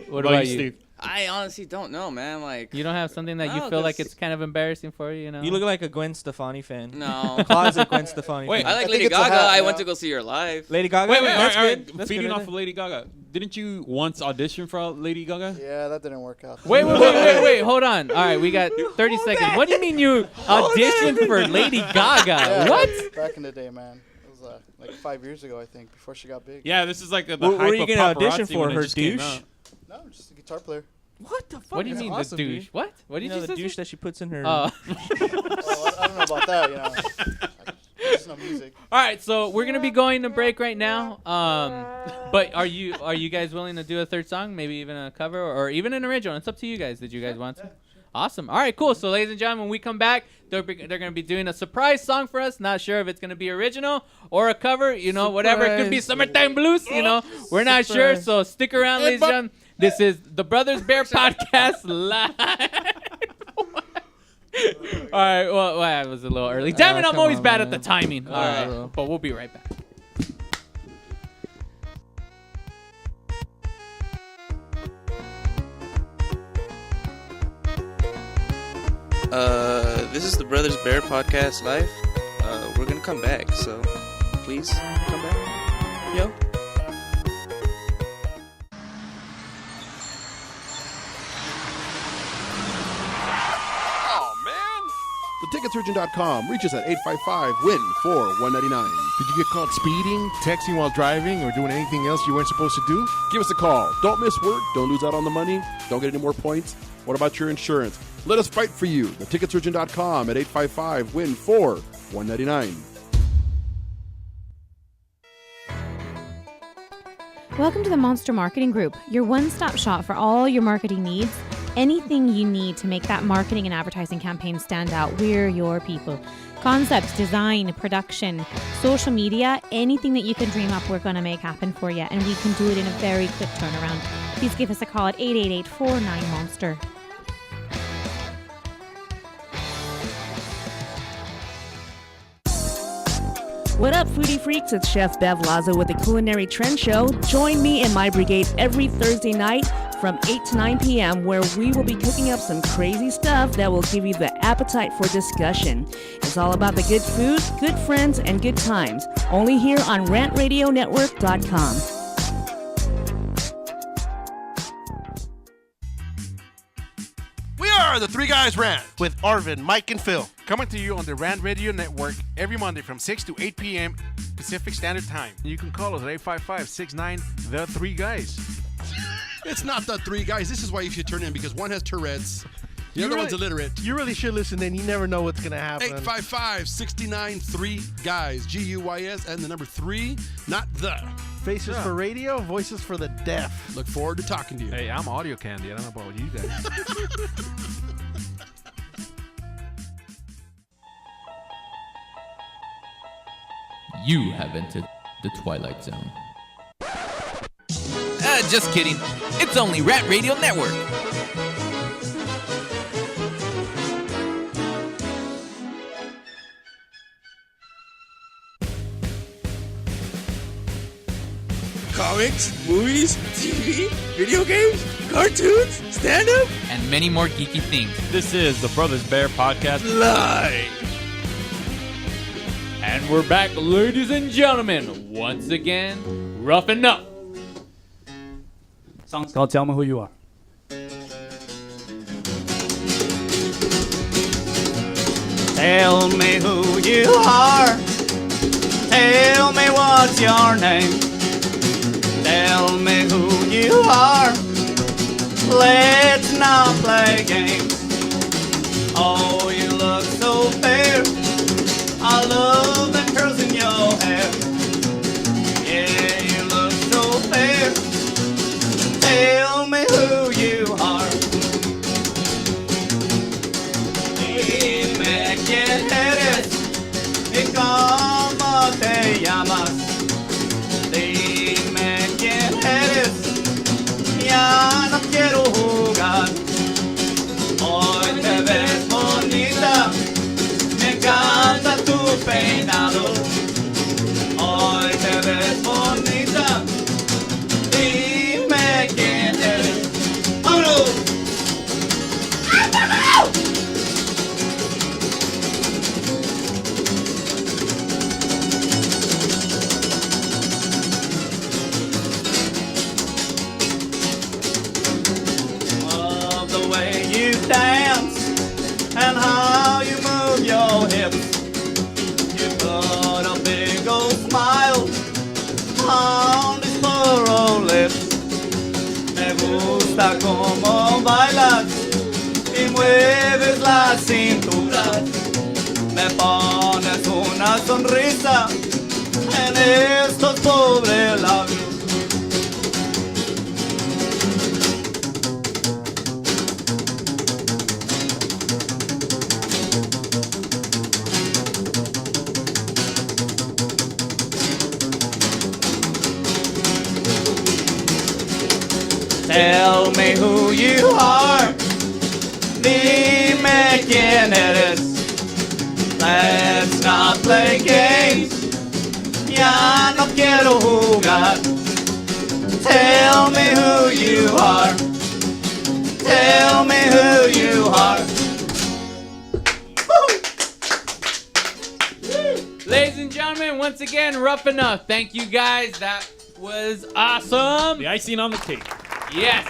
What about you, Steve? I honestly don't know, man. Like, You don't have something that you No, feel like 'cause- it's kind of embarrassing for you, You look like a Gwen Stefani fan. No. Closet Gwen Stefani Wait, fan. I like I Lady think it's a Gaga. hat, I yeah. went to go see her live. Lady Gaga? Wait, That's all right, good. That's feeding good, off isn't of it? Lady Gaga. Didn't you once audition for Lady Gaga? Yeah, that didn't work out. Wait, hold on. All right, we got 30 seconds. What do you mean you auditioned for Lady Gaga? Yeah, What? Back in the day, man. It was like 5 years ago, I think, before she got big. Yeah, this is like the What hype were you of gonna audition paparazzi for? when it Her just came douche? out. No, just a guitar player. What the fuck? What do you That's mean awesome, the douche? dude. What? What did you the say? douche that she puts in her. Oh. Well, I don't know about that, There's no music. All right, so we're gonna be going to break right now. But are you guys willing to do a third song? Maybe even a cover or even an original? It's up to you guys. Did you guys want to? Awesome. All right, cool. So, ladies and gentlemen, when we come back, they're going to be doing a surprise song for us. Not sure if it's going to be original or a cover, whatever. It could be Summertime Blues, We're not sure, so stick around, ladies and gentlemen. This is the Brothers Bear Podcast Live. All right, well, that was a little early. Damn it, I'm come always on, bad man. at the timing. All right, bro. but we'll be right back. This is the Brothers Bear Podcast Live. We're gonna come back, so please come back. Yo. TheTicketSurgeon.com. Reach us at 855-WIN-4199. Did you get caught speeding, texting while driving, or doing anything else you weren't supposed to do? Give us a call. Don't miss work. Don't lose out on the money. Don't get any more points. What about your insurance? Let us fight for you. TheTicketSurgeon.com at 855-WIN-4199. Welcome to the Monster Marketing Group, your one-stop shop for all your marketing needs. Anything you need to make that marketing and advertising campaign stand out, we're your people. Concepts, design, production, social media, anything that you can dream up, we're going to make happen for you. And we can do it in a very quick turnaround. Please give us a call at 888-49-MONSTER. What up, foodie freaks? It's Chef Bev Lazo with the Culinary Trend Show. Join me and my brigade every Thursday night from 8 to 9 p.m. where we will be cooking up some crazy stuff that will give you the appetite for discussion. It's all about the good food, good friends, and good times. Only here on RantRadioNetwork.com. We are the Three Guys Rant with Arvin, Mike, and Phil. Coming to you on the Rant Radio Network every Monday from 6 to 8 p.m. Pacific Standard Time. You can call us at 855-69-THE3 Guys. It's not the three guys. This is why you should turn in, because one has Tourette's. The other one's illiterate. You really should listen in. You never know what's going to happen. 855-69-3-GUYS. G-U-Y-S and the number 3, not the. Faces for radio, voices for the deaf. Look forward to talking to you. Hey, I'm audio candy. I don't know about you guys. You have entered the Twilight Zone. Just kidding. It's only Rat Radio Network. Comics, movies, TV, video games, cartoons, stand-up, and many more geeky things. This is the Brothers Bear Podcast live. And we're back, ladies and gentlemen, once again, roughing up. Song's called Tell Me Who You Are. Tell me who you are. Tell me what's your name. Tell me who you are. Let's not play games. Oh, you look so fair. I love the curls in your hair. Yeah, you look so fair. Tell me who you are. Dime quién eres y cómo te llamas. Dime quién eres. Ya no quiero jugar. Hoy te ves bonita. Me encanta tu peinado. Hoy te ves bonita. Dime quién eres. ¡Vámonos! ¡Vámonos! Love the way you dance and how you move your hips. You put a big old smile on these poor old lips. Me gusta como bailas y mueves la cintura. Me pones una sonrisa en estos pobres labios. Tell me who you are. Dime quién eres. Let's not play games. Ya no quiero jugar. Tell me who you are. Tell me who you are. Ladies and gentlemen, once again, Rough Enough. Thank you guys. That was awesome. The icing on the cake. Yes.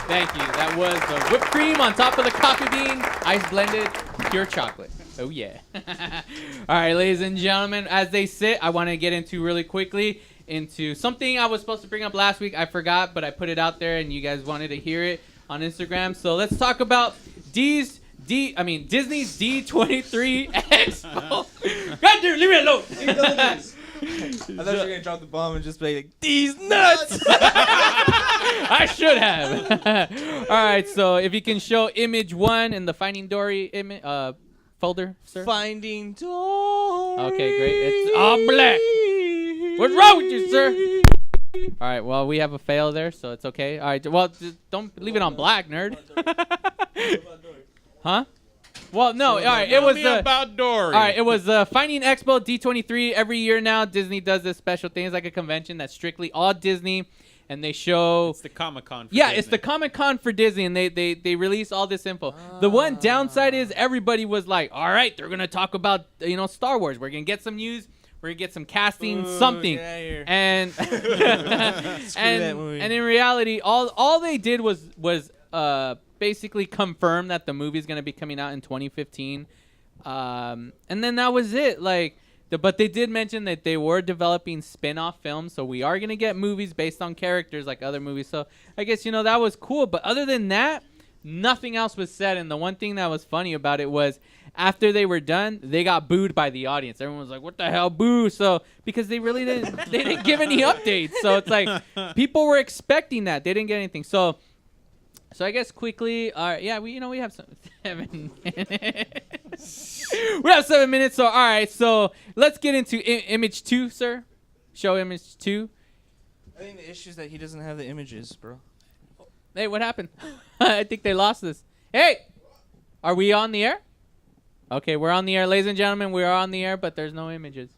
Thank you. That was the whipped cream on top of the coffee bean, ice blended, pure chocolate. Oh, yeah. All right, ladies and gentlemen, as they sit, I want to get into really quickly into something I was supposed to bring up last week. I forgot, but I put it out there, and you guys wanted to hear it on Instagram. So let's talk about Disney's D23 Expo. God damn, leave me alone. I thought you were going to drop the bomb and just be like, these nuts! I should have. All right, so if you can show image 1 in the Finding Dory folder, sir. Finding Dory. Okay, great. It's all black. What's wrong with you, sir? All right, well, we have a fail there, so it's okay. All right, well, don't leave it on black, nerd. Huh? Well, no. All right, it was about Dory. All right, it was Finding Expo D23. Every year now, Disney does this special thing. It's like a convention that's strictly all Disney, and they show. It's the Comic-Con. It's the Comic-Con for Disney, and they release all this info. The one downside is everybody was like, "All right, they're gonna talk about Star Wars. We're gonna get some news. We're gonna get some casting, something." Get outta here. And that movie. and in reality, all they did was basically confirm that the movie is going to be coming out in 2015, and then that was it. Like, But they did mention that they were developing spin-off films, so we are going to get movies based on characters like other movies. So I guess, that was cool. But other than that, nothing else was said. And the one thing that was funny about it was after they were done, they got booed by the audience. Everyone was like, what the hell, boo? So because they really didn't give any updates. So it's like people were expecting that. They didn't get anything. So I guess quickly, we have 7 minutes. We have 7 minutes. So all right, so let's get into image 2, sir. Show image 2. I think the issue is that he doesn't have the images, bro. Hey, what happened? I think they lost this. Hey, are we on the air? Okay, we're on the air, ladies and gentlemen. We are on the air, but there's no images.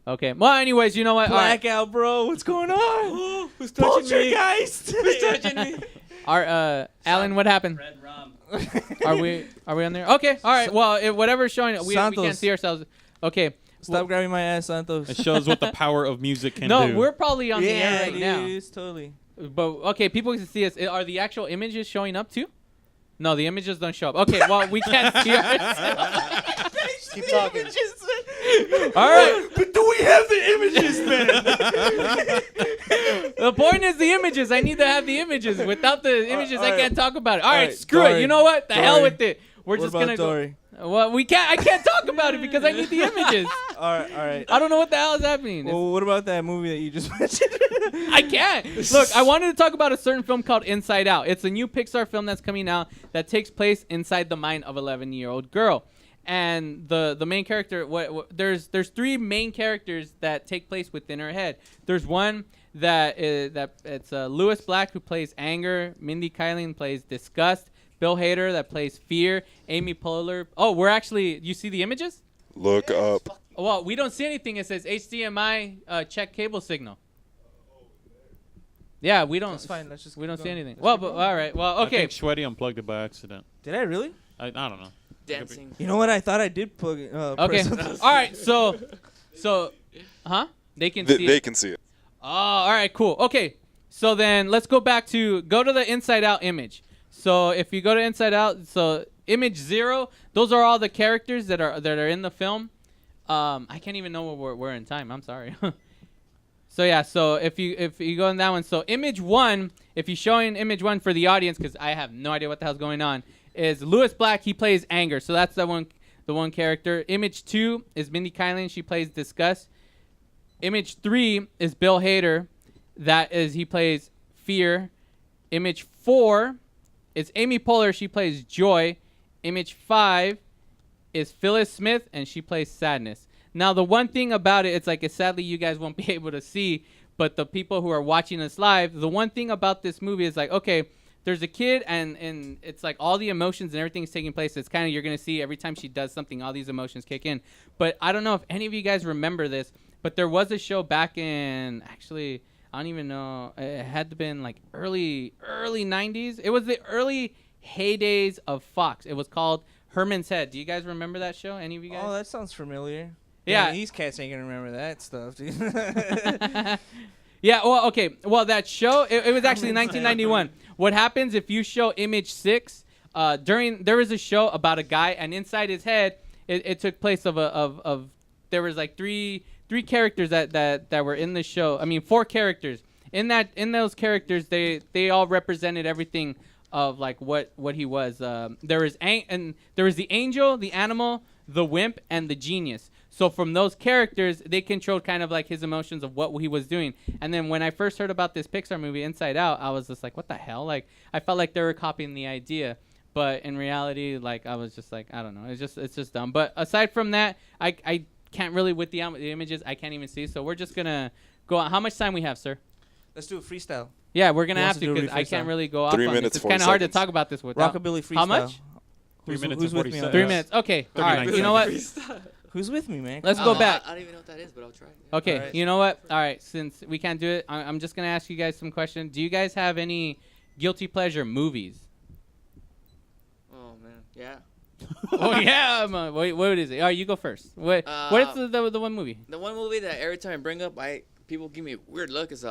Okay. Well, anyways, you know what? Blackout, bro. What's going on? Who's touching me? Poltergeist. Who's touching me? Alan, what happened? Red rum. Are we on there? Okay. All right. Well, whatever's showing, we can't see ourselves. Okay. Stop grabbing my ass, Santos. It shows what the power of music can do. No, we're probably on the air right dude, now. It's totally. But okay, people can see us. Are the actual images showing up too? No, the images don't show up. Okay, well, we can't see ourselves. Keep talking. All right. But do we have the images, man? The point is the images. I need to have the images. Without the images, I can't talk about it. All right, screw Dory. it. You know what? The hell with it. We're What just about gonna Dory? go. Well, I can't talk about it because I need the images. All right. I don't know what the hell is happening. Well, what about that movie that you just mentioned? I can't. Look, I wanted to talk about a certain film called Inside Out. It's a new Pixar film that's coming out that takes place inside the mind of an 11-year-old girl. And the main character, there's 3 main characters that take place within her head. There's one it's Lewis Black, who plays anger. Mindy Kaling plays disgust. Bill Hader, that plays fear. Amy Poehler. Oh, you see the images? Look up. Well, we don't see anything. It says HDMI check cable signal. Yeah, we don't. That's fine. Let's just we don't keep see going. anything. Well, but all right. Well, okay. I think Shweddy unplugged it by accident. Did I really? I don't know. Dancing. You know what? I thought I did plug it. Okay. All right. So, huh? They can see. They can see it. Oh, all right. Cool. Okay. So then let's go to the Inside Out image. So if you go to Inside Out, so image 0, those are all the characters that are in the film. I can't even know where we're in time. I'm sorry. So yeah, so if you go in that one, so image 1, if you're showing image 1 for the audience, because I have no idea what the hell's going on, is Lewis Black. He plays anger, so that's the one character. Image 2 is Mindy Kaling. She plays disgust. Image 3 is Bill Hader. He plays fear. Image 4 is Amy Poehler. She plays joy. Image 5 is Phyllis Smith, and she plays sadness. Now, the one thing about it, sadly you guys won't be able to see, but the people who are watching us live, the one thing about this movie is okay, there's a kid, and it's like all the emotions and everything is taking place. It's kind of, you're going to see every time she does something, all these emotions kick in. But I don't know if any of you guys remember this, but there was a show back in, actually, I don't even know, it had to been early 90s. It was the early heydays of Fox. It was called Herman's Head. Do you guys remember that show? Any of you guys? Oh, that sounds familiar. Yeah. These cats ain't gonna remember that stuff, dude. Yeah, well, okay. Well, that show, it was actually 1991. What happens if you show image 6, there was a show about a guy, and inside his head, it took place of there was 3 characters that were in the show. I mean, 4 characters. In those characters, they all represented everything of what he was. There was the angel, the animal, the wimp, and the genius. So from those characters, they controlled kind of his emotions of what he was doing. And then when I first heard about this Pixar movie, Inside Out, I was just like, what the hell? I felt like they were copying the idea. But in reality, I was just I don't know. It's just dumb. But aside from that, I can't really, with the images, I can't even see. So we're just going to go on. How much time we have, sir? Let's do a freestyle. Yeah, we're going to have to because I can't really go off 3 on minutes, this. It's kind of hard to talk about this without. Rockabilly freestyle. How much? 3 minutes who's and with 40 me on seconds. 3 minutes. Okay. All right. You know what? Who's with me, man? Let's go back. I don't even know what that is, but I'll try. Okay. Alright. You know what? All right. Since we can't do it, I'm just going to ask you guys some questions. Do you guys have any guilty pleasure movies? Oh, man. Yeah. Oh, yeah. What is it? All right, you go first. What is the one movie? The one movie that every time I bring up, people give me a weird look is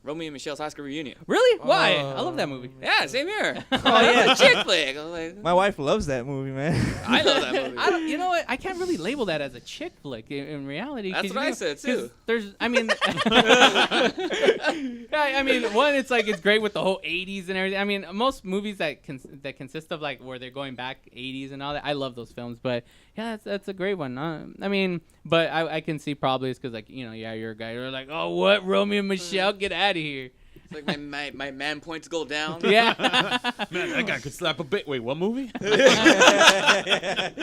Romeo and Michelle's High School Reunion. Really? Why? I love that movie. Yeah, same here. Oh yeah, chick flick. I was like, my wife loves that movie, man. I love that movie. You know what? I can't really label that as a chick flick in reality. That's what I said too. There's, I mean, I mean, one, it's like it's great with the whole '80s and everything. I mean, most movies that consist of like where they're going back '80s and all that. I love those films, but yeah, that's a great one. I mean, but I can see probably it's because like you're a guy. You're like, oh, what, Romeo and Michelle, get out of here. It's like my man points go down. Yeah. Man, that guy could slap a bit. Wait, what movie? All right,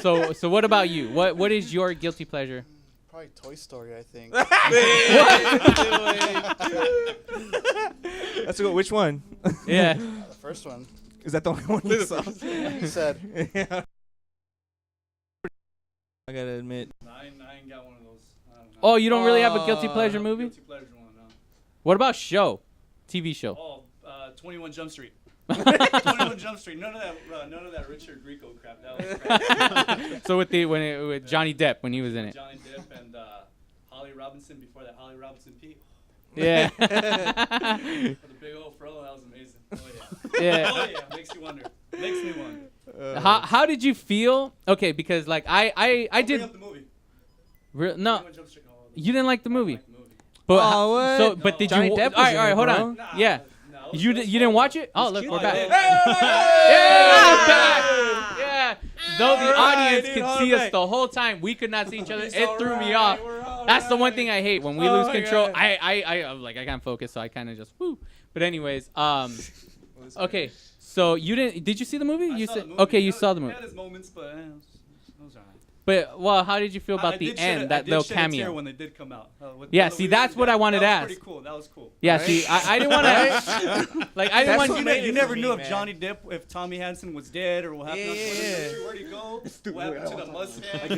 so what about you? What is your guilty pleasure? Probably Toy Story, I think. That's a good. Which one? Yeah. The first one. Is that the only one you saw? He said. Yeah. I gotta admit. I ain't got one of those. I don't know. Oh, you don't really have a guilty pleasure movie? Guilty pleasure one, no. What about show? TV show? Oh, 21 Jump Street. 21 Jump Street. None of that Richard Grieco crap. That was crap. So with Johnny Depp when he was in it. Johnny Depp and Holly Robinson before that Holly Robinson Pete. Yeah. With the big old fro, that was amazing. Oh yeah. Yeah. Oh yeah. Makes me wonder. How did you feel? Okay, because like I did. Bring up the movie. No. 21 Jump Street. You didn't like the movie. But what? So, but did Johnny you? Depp was all in right, it, hold bro. on. Yeah. You didn't watch it? Oh, look, we're back. Hey! Yeah, back. Yeah. Though the audience dude, could hold see back. us the whole time, we could not see each other. It's It threw me off. That's the one thing I hate when we lose control. God. I can't focus, so I kind of just whoo. But anyways, okay. So you didn't? Did you see the movie? I You saw said the movie. okay. You saw the movie. It had its moments, but it was alright. But well, how did you feel about I the did end? shed That little a tear cameo. when they did come out. Yeah, see, that's what I wanted to That ask. was pretty cool. That was cool. Yeah, Right? see, I didn't want to. Like, I didn't want. You never knew if Johnny Depp, if Tommy Hansen was dead or what happened. Where'd he go? What happened to the mustache?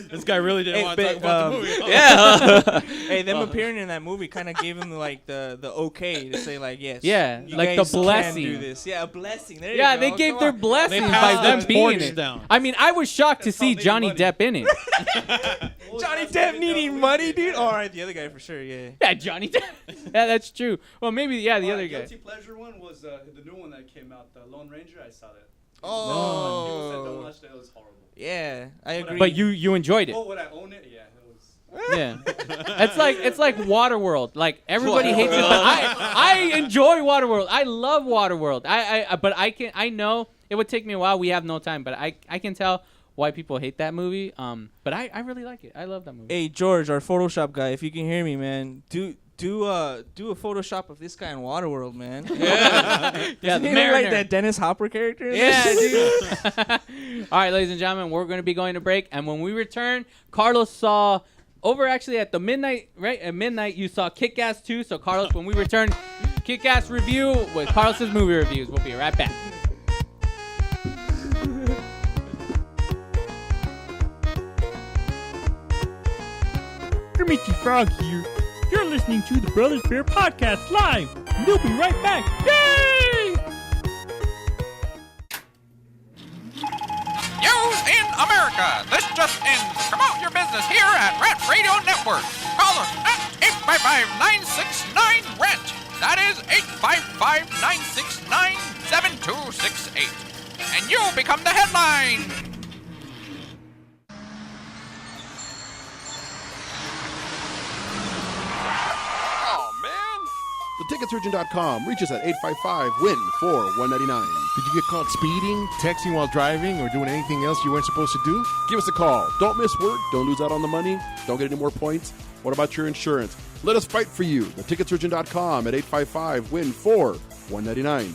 This guy really didn't want to talk about the movie. Yeah. Hey, them appearing in that movie kind of gave him like the okay to say like yes. Yeah, you like the guys can blessing. do this. Yeah, a blessing. There Yeah, you go. they gave Come their on. blessing They by passed them the being in torch it. down. I mean, I was shocked to see Johnny Depp in it. Johnny Depp needing money, dude. All right, the other guy for sure. Yeah. Yeah, Johnny Depp. Yeah, that's true. Well, maybe the other guy. Guilty pleasure one was the new one that came out, the Lone Ranger. I saw that. Oh. People said don't watch that. It was horrible. Yeah, I agree. But you enjoyed it. Oh, would I own it? Yeah, it was. Yeah, it's like Waterworld. Like everybody hates it. I enjoy Waterworld. I love Waterworld. But I know it would take me a while. We have no time, but I can tell why people hate that movie. But I really like it. I love that movie. Hey George, our Photoshop guy, if you can hear me, man, do a Photoshop of this guy in Waterworld, man. Yeah, Doesn't the he look like Mariner. that Dennis Hopper character? Yeah, dude. All right, ladies and gentlemen, we're going to be going to break, and when we return, Carlos saw over actually at the midnight, right? At midnight, you saw Kick-Ass 2. So, Carlos, when we return, Kick-Ass review with Carlos's movie reviews. We'll be right back. Kermit the Frog here. You're listening to the Brothers Bear Podcast live. And we'll be right back. Yay! News in America. This just in. Promote your business here at Rant Radio Network. Call us at 855-969-RANT. That is 855-969-7268. And you'll become the headline. Theticketsurgeon.com. Reach us at 855-WIN-4199. Did you get caught speeding, texting while driving, or doing anything else you weren't supposed to do? Give us a call. Don't miss work. Don't lose out on the money. Don't get any more points. What about your insurance? Let us fight for you. Theticketsurgeon.com at 855-WIN-4199.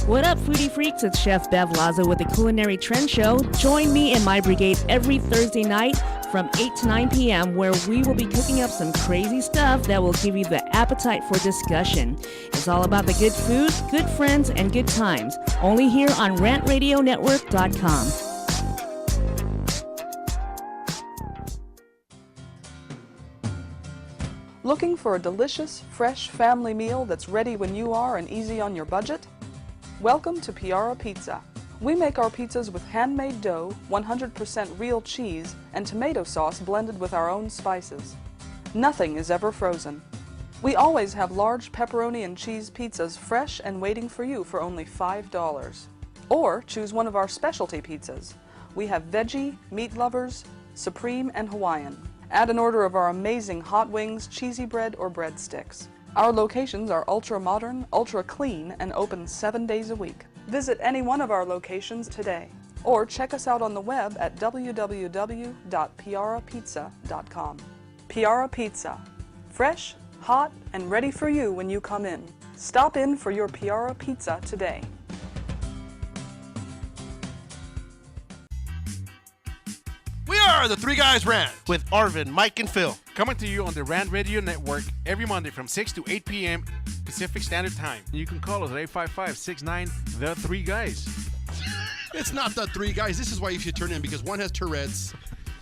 What up, foodie freaks? It's Chef Bev Lazo with the Culinary Trend Show. Join me and my brigade every Thursday night from 8 to 9 p.m. where we will be cooking up some crazy stuff that will give you the appetite for discussion. It's all about the good food, good friends, and good times. Only here on RantRadioNetwork.com. Looking for a delicious, fresh family meal that's ready when you are and easy on your budget? Welcome to Piara Pizza. We make our pizzas with handmade dough, 100% real cheese, and tomato sauce blended with our own spices. Nothing is ever frozen. We always have large pepperoni and cheese pizzas fresh and waiting for you for only $5. Or choose one of our specialty pizzas. We have veggie, meat lovers, supreme, and Hawaiian. Add an order of our amazing hot wings, cheesy bread, or breadsticks. Our locations are ultra-modern, ultra-clean, and open 7 days a week. Visit any one of our locations today. Or check us out on the web at www.piarapizza.com. Piara Pizza. Fresh, hot, and ready for you when you come in. Stop in for your Piara Pizza today. We are the Three Guys Rant with Arvin, Mike, and Phil. Coming to you on the Rant Radio Network every Monday from 6 to 8 p.m. Pacific Standard Time. You can call us at 855-69-THE-3-GUYS. It's not the three guys. This is why you should turn in, because one has Tourette's.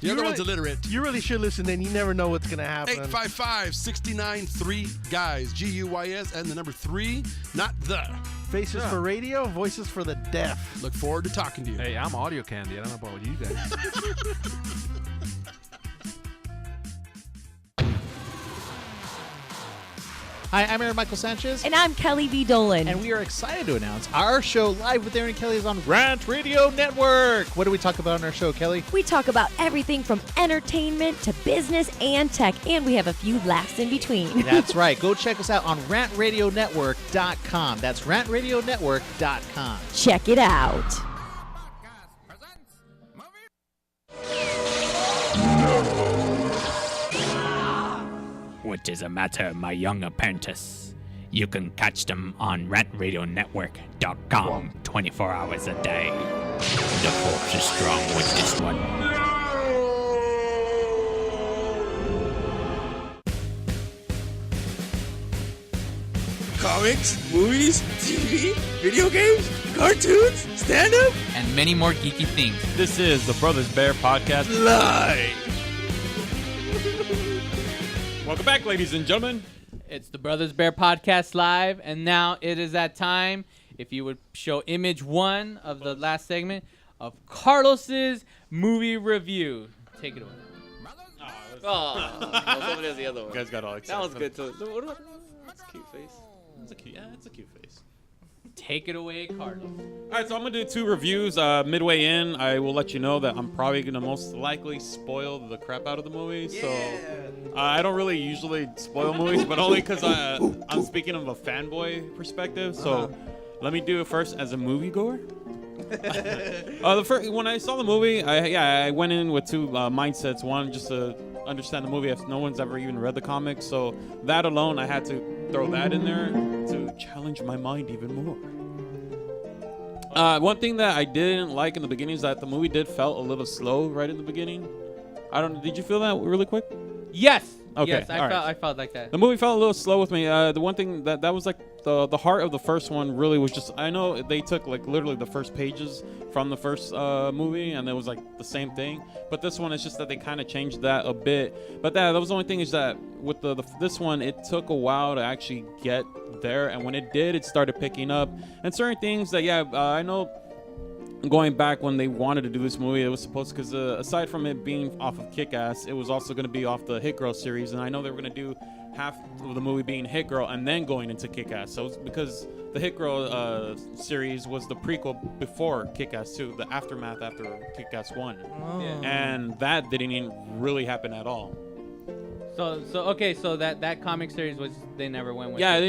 The other one's illiterate. You really should listen, then you never know what's going to happen. 855-69-3-GUYS. G-U-Y-S, and the number 3, not the. Faces for radio, voices for the deaf. Look forward to talking to you. Hey, I'm audio candy. I don't know about you guys. Hi, I'm Aaron Michael Sanchez. And I'm Kelly V. Dolan. And we are excited to announce our show Live with Aaron and Kelly is on Rant Radio Network. What do we talk about on our show, Kelly? We talk about everything from entertainment to business and tech, and we have a few laughs in between. That's right. Go check us out on rantradionetwork.com. That's rantradionetwork.com. Check it out. What is the matter, my young apprentice? You can catch them on rantradionetwork.com 24 hours a day. The force is strong with this one. Comics, movies, TV, video games, cartoons, stand-up, and many more geeky things. This is the Brothers Bear Podcast live. Welcome back, ladies and gentlemen. It's the Brothers Bear Podcast Live, and now it is that time. If you would show image 1 of the last segment of Carlos's movie review. Take it away. Somebody has the other one. You guys got all excited. That was good too. That's a cute face. It's a cute face. Take it away, Carlos. All right, so I'm going to do 2 reviews. Midway in, I will let you know that I'm probably going to most likely spoil the crap out of the movie. So I don't really usually spoil movies, but only because I'm speaking of a fanboy perspective. So let me do it first as a moviegoer. When I saw the movie, I went in with 2 mindsets. One, just to understand the movie if no one's ever even read the comics. So that alone, I had to throw that in there to challenge my mind even more. One thing that I didn't like in the beginning is that the movie felt a little slow right in the beginning. Did you feel that really quick? Yes. Okay. Yes, I felt like that. The movie felt a little slow with me. The one thing that was like the heart of the first one really was just, I know they took like literally the first pages from the first movie and it was like the same thing, but this one is just that they kind of changed that a bit. But that was the only thing is that with this one, it took a while to actually get there, and when it did, it started picking up. And certain things that I know going back when they wanted to do this movie, it was supposed to, because aside from it being off of Kick-Ass, it was also going to be off the Hit Girl series, and I know they were going to do half of the movie being Hit Girl and then going into Kick-Ass. So it's because the Hit Girl series was the prequel before Kick-Ass 2, the aftermath after Kick-Ass 1. Oh. Yeah. And that didn't even really happen at all. So that comic series was, they never went with. Yeah, it. they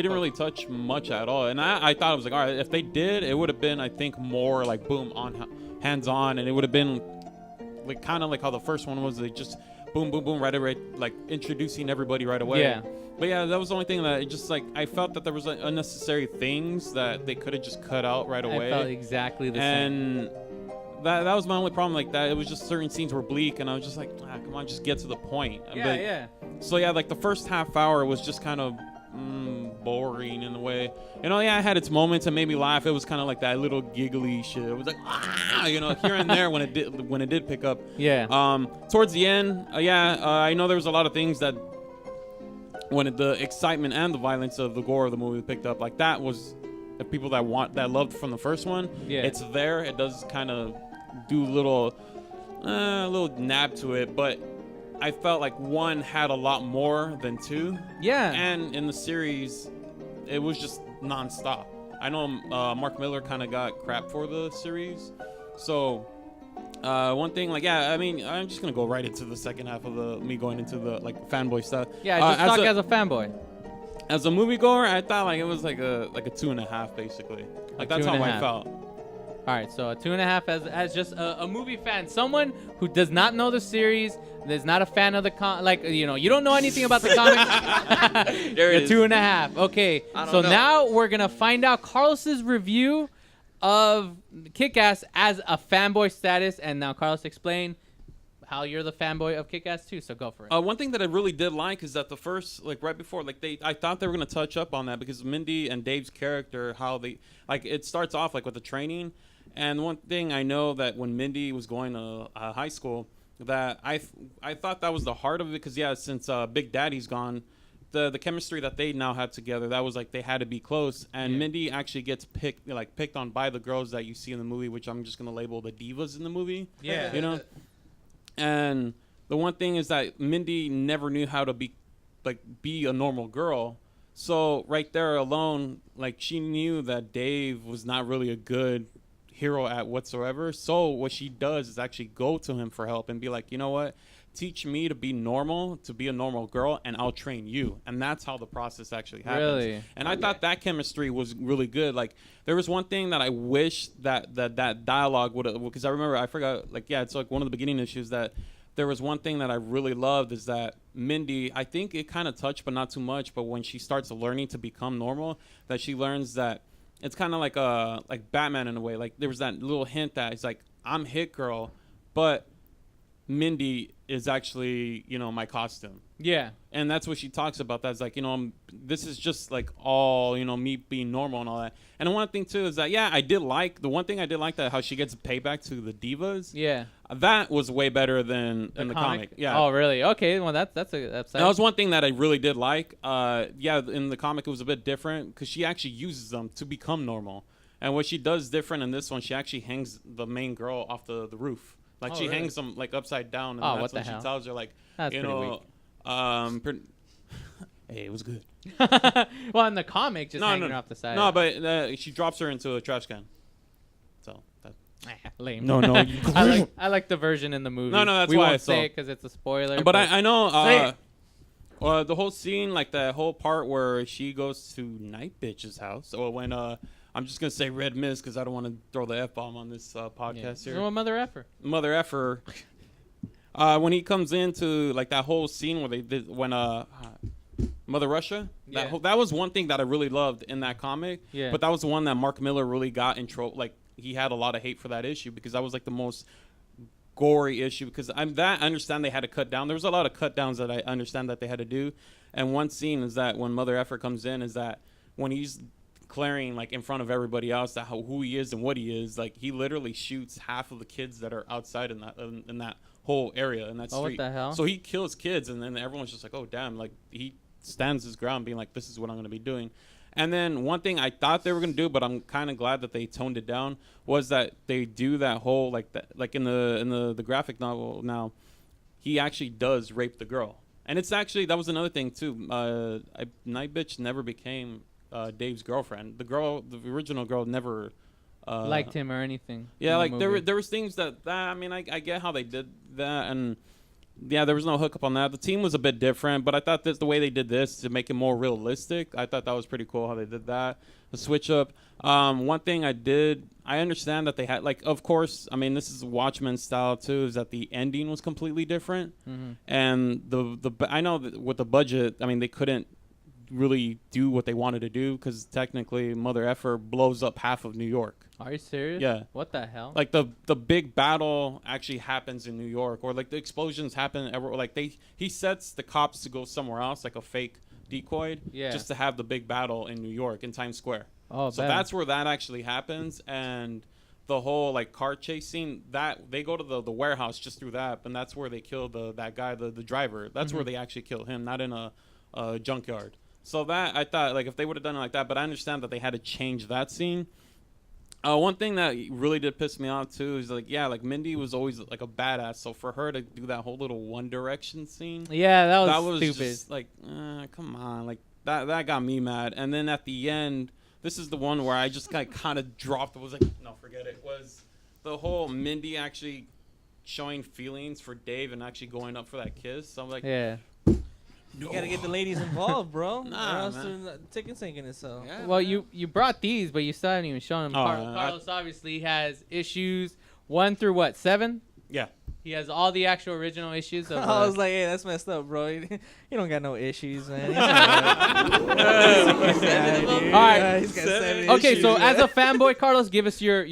didn't really touch much at all. And I thought it was like, all right, if they did, it would have been, I think, more like boom on hands on, and it would have been like kind of like how the first one was. They just boom, boom, boom, right away, like introducing everybody right away. Yeah. But yeah, that was the only thing that it just like I felt that there was like, unnecessary things that they could have just cut out right away. I felt exactly the same. And that was my only problem. Like that, it was just certain scenes were bleak, and I was just like, come on, just get to the point. Yeah. So yeah, like the first half hour was just kind of boring in a way. I had its moments and made me laugh. It was kind of like that little giggly shit. It was like here and there when it did pick up. Yeah. Towards the end, I know there was a lot of things that when the excitement and the violence of the gore of the movie picked up, like that was people that loved from the first one, Yeah. it's there. It does kind of do little nab to it, but I felt like 1 had a lot more than 2. Yeah. And in the series, it was just nonstop. I know Mark Miller kind of got crap for the series, so one thing, like, yeah, I mean, I'm just gonna go right into the second half of me going into the like fanboy stuff. Yeah, just talk as a fanboy. As a moviegoer, I thought like it was like a 2.5 basically. Like that's how I felt. All right, so a 2.5 as just a movie fan, someone who does not know the series, is not a fan of the you don't know anything about the comics. There it a is. 2.5. Okay, I don't so know. now we're gonna find out Carlos's review of Kick-Ass as a fanboy status, and now Carlos, explain how you're the fanboy of Kick-Ass too. So go for it. One thing that I really did like is that the first, like right before, like I thought they were gonna touch up on that because Mindy and Dave's character, how they like it starts off like with the training, and one thing I know that when Mindy was going to high school, that I thought that was the heart of it because since Big Daddy's gone, the chemistry that they now have together, that was like they had to be close, and Mindy actually gets picked on by the girls that you see in the movie, which I'm just gonna label the divas in the movie. Yeah. You know. And the one thing is that Mindy never knew how to be a normal girl. So right there alone, like she knew that Dave was not really a good hero at whatsoever. So what she does is actually go to him for help and be like, you know what? Teach me to be normal, to be a normal girl, and I'll train you. And that's how the process actually happens. Really? And I thought that chemistry was really good. Like, there was one thing that I wish that dialogue would have, because I forgot, it's like one of the beginning issues that there was one thing that I really loved is that Mindy, I think it kind of touched, but not too much, but when she starts learning to become normal, that she learns that it's kind of like Batman in a way. Like, there was that little hint that it's like, I'm Hit Girl, but Mindy is actually, my costume. Yeah. And that's what she talks about. That's like, this is just like all, me being normal and all that. And one thing too is that, the one thing I did like that how she gets payback to the divas. Yeah. That was way better than in the comic. Yeah. Oh, really? Okay. Well, that's that was one thing that I really did like. In the comic it was a bit different because she actually uses them to become normal. And what she does different in this one, she actually hangs the main girl off the roof. Like, she hangs them, like, upside down, and that's when she tells her, like, that's you know, hey, it was good. Well, in the comic, just hanging her off the side. No, but she drops her into a trash can. So, that... Lame. No. I like the version in the movie. No, that's we why. won't say it because it's a spoiler. But I know, the whole scene, like, the whole part where she goes to Night Bitch's house, or when, I'm just going to say Red Mist because I don't want to throw the F-bomb on this podcast here. So Mother Effer. Mother Effer. When he comes into, like, that whole scene where they did, when, Mother Russia, that was one thing that I really loved in that comic. Yeah. But that was the one that Mark Miller really got in trouble. Like, he had a lot of hate for that issue because that was, like, the most gory issue because I understand they had to cut down. There was a lot of cut downs that I understand that they had to do. And one scene is that when Mother Effer comes in is that when he's declaring like in front of everybody else that who he is and what he is, like he literally shoots half of the kids that are outside in that whole area in that street. What the hell? So he kills kids, and then everyone's just like, oh damn, like he stands his ground, being like, this is what I'm going to be doing. And then one thing I thought they were going to do, but I'm kind of glad that they toned it down, was that they do that whole like in the graphic novel now, he actually does rape the girl, and it's actually that was another thing too. Night Bitch never became Dave's girlfriend. The original girl, never liked him or anything. Yeah, like there was things that I mean, I get how they did that, and yeah, there was no hookup on that. The team was a bit different, but I thought the way they did this to make it more realistic, I thought that was pretty cool how they did that. The switch up. One thing I understand that they had, like, of course, I mean, this is Watchmen style too, is that the ending was completely different, and I know that with the budget, I mean, they couldn't really do what they wanted to do because technically Mother Effer blows up half of New York. Are you serious? Yeah. What the hell? Like the big battle actually happens in New York, or like the explosions happen everywhere. Like he sets the cops to go somewhere else, like a fake decoy, just to have the big battle in New York in Times Square. Oh, so that's where that actually happens, and the whole like car chase scene, that they go to the warehouse just through that, and that's where they kill that guy, the driver. That's where they actually kill him, not in a junkyard. So that I thought like if they would have done it like that, but I understand that they had to change that scene. One thing that really did piss me off too is like Mindy was always like a badass, so for her to do that whole little One Direction scene, that was stupid. Just like come on, like that got me mad. And then at the end, this is the one where I just kind of dropped. It was like no, forget it. Was the whole Mindy actually showing feelings for Dave and actually going up for that kiss? So I'm like, yeah. You gotta get the ladies involved, bro. Nah, or else man. the ticket's ain't gonna sell. Yeah, Well, you brought these, but you still haven't even shown them. Oh, Carlos obviously has issues 1 through what, 7? Yeah. He has all the actual original issues. Of, I was like, hey, that's messed up, bro. You don't got no issues, man. All right. He's got 7 Okay, issues, so man. as a fanboy, Carlos, give us your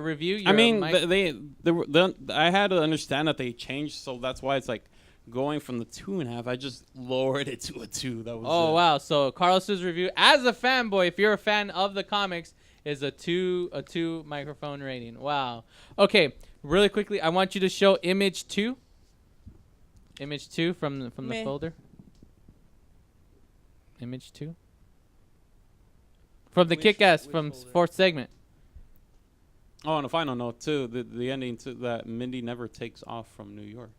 review. I mean, I had to understand that they changed, so that's why it's like going from the 2.5. I just lowered it to a 2. That was Oh it. wow! So Carlos's review as a fanboy, if you're a fan of the comics, is a 2 microphone rating. Wow. Okay, really quickly, I want you to show image 2. Image 2 from the folder. Image 2 from the Kick-Ass from 4th segment. Oh, and a final note too. The ending to that Mindy never takes off from New York.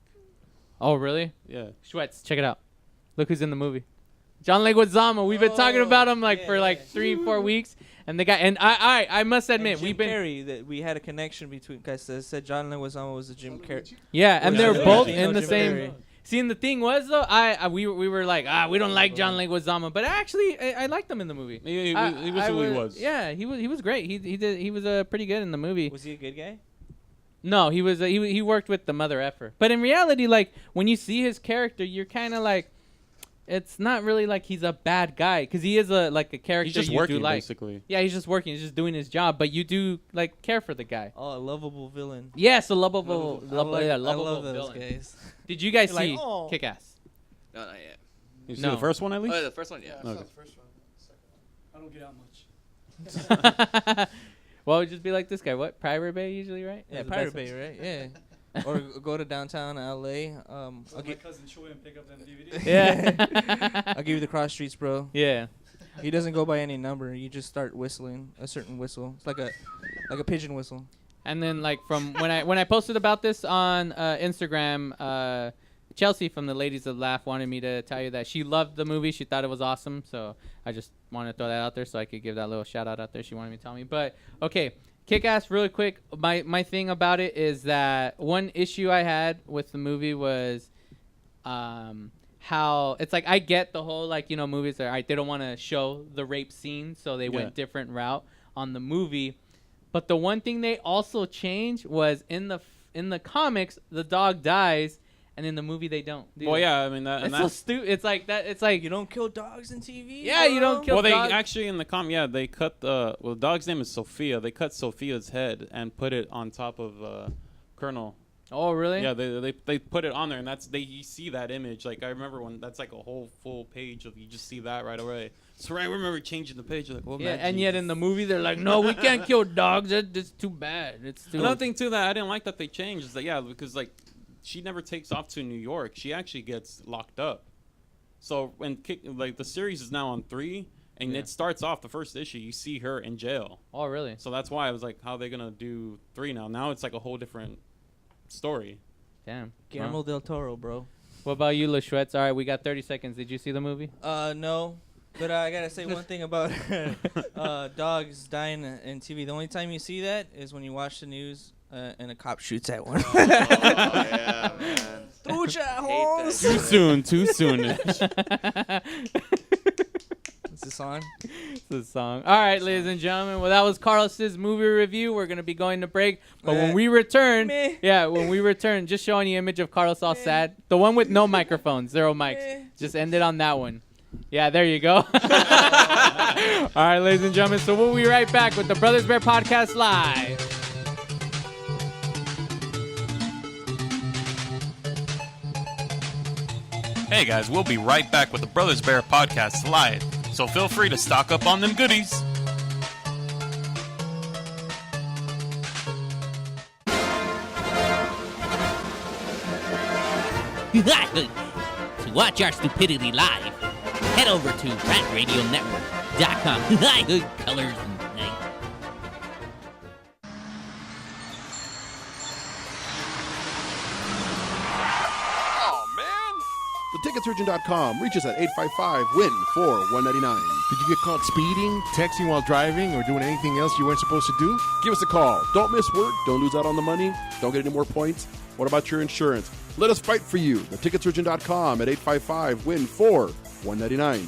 Oh really? Yeah. Schwetz, check it out. Look who's in the movie. John Leguizamo. We've been talking about him for 3-4 weeks, and the guy. And I must admit, Jim we've been. Carrey, that we had a connection between guys that said John Leguizamo was a Jim Carrey. Yeah, and they're both You in know the Jim same. Carrey. See, and the thing was though, we were like, we don't like John Leguizamo, but actually, I liked him in the movie. He was who he was. Yeah, he was great. He was pretty good in the movie. Was he a good guy? No, he was. He worked with the mother effer. But in reality, like when you see his character, you're kind of like, it's not really like he's a bad guy because he is a character. He's just you working do like. basically. Yeah, he's just working. He's just doing his job. But you do like care for the guy. Oh, a lovable villain. Yes, a lovable I love those villain. guys. Did you guys You're like, see "Oh." Kick-Ass? No, not yet. You see the first one at least? Oh, yeah, the first one, yeah. Okay. I don't get out much. Well, it would just be like this guy. What? Pirate Bay usually, right? Yeah, That's the Pirate best Bay, one. right? Yeah. Or go to downtown LA. I'll my cousin Choi and pick up them DVDs. Yeah. I'll give you the cross streets, bro. Yeah. He doesn't go by any number. You just start whistling a certain whistle. It's like a pigeon whistle. And then like from when I posted about this on Instagram, Chelsea from the Ladies of Laugh wanted me to tell you that she loved the movie. She thought it was awesome. So I just wanted to throw that out there so I could give that little shout out there. She wanted me to tell me. But okay, Kick-Ass really quick. My thing about it is that one issue I had with the movie was how it's like I get the whole movies are they don't want to show the rape scene, so they went different route on the movie. But the one thing they also changed was in the comics the dog dies. And in the movie, they don't. Well, yeah, I mean that. It's so stupid. It's like that. It's like you don't kill dogs in TV. Yeah, you don't kill. Well, dogs. they actually in the they cut the the dog's name is Sophia. They cut Sophia's head and put it on top of Colonel. Oh, really? Yeah, they put it on there, and you see that image. Like I remember when that's like a whole full page of you just see that right away. So I remember changing the page like, well, yeah, and yet in the movie they're like, no, we can't kill dogs. That's too bad. It's too. Another thing too that I didn't like that they changed is that because like. She never takes off to New York. She actually gets locked up. So when the series is now on 3, and it starts off the first issue, you see her in jail. Oh, really? So that's why I was like, how are they gonna do 3 now? Now it's like a whole different story. Damn. Guillermo del Toro, bro. What about you, LaShwetz? All right, we got 30 seconds. Did you see the movie? No. But I gotta say one thing about dogs dying in TV. The only time you see that is when you watch the news and a cop shoots at one. Oh, yeah, man. Too soon. Is this on? It's a song. All right, ladies and gentlemen. Well, that was Carlos's movie review. We're gonna be going to break, but when we return, just showing you image of Carlos all sad. The one with no microphones, 0 mics. Just ended on that one. Yeah, there you go. All right, ladies and gentlemen. So we'll be right back with the Brothers Bear Podcast Live. Hey guys, we'll be right back with the Brothers Bear Podcast Live, so feel free to stock up on them goodies. To watch our stupidity live, head over to RantRadioNetwork.com. Good colors and night. Theticketsurgeon.com. Reach us at 855-WIN-4-199. Did you get caught speeding, texting while driving, or doing anything else you weren't supposed to do? Give us a call. Don't miss work. Don't lose out on the money. Don't get any more points. What about your insurance? Let us fight for you. Theticketsurgeon.com at 855-WIN-4-199.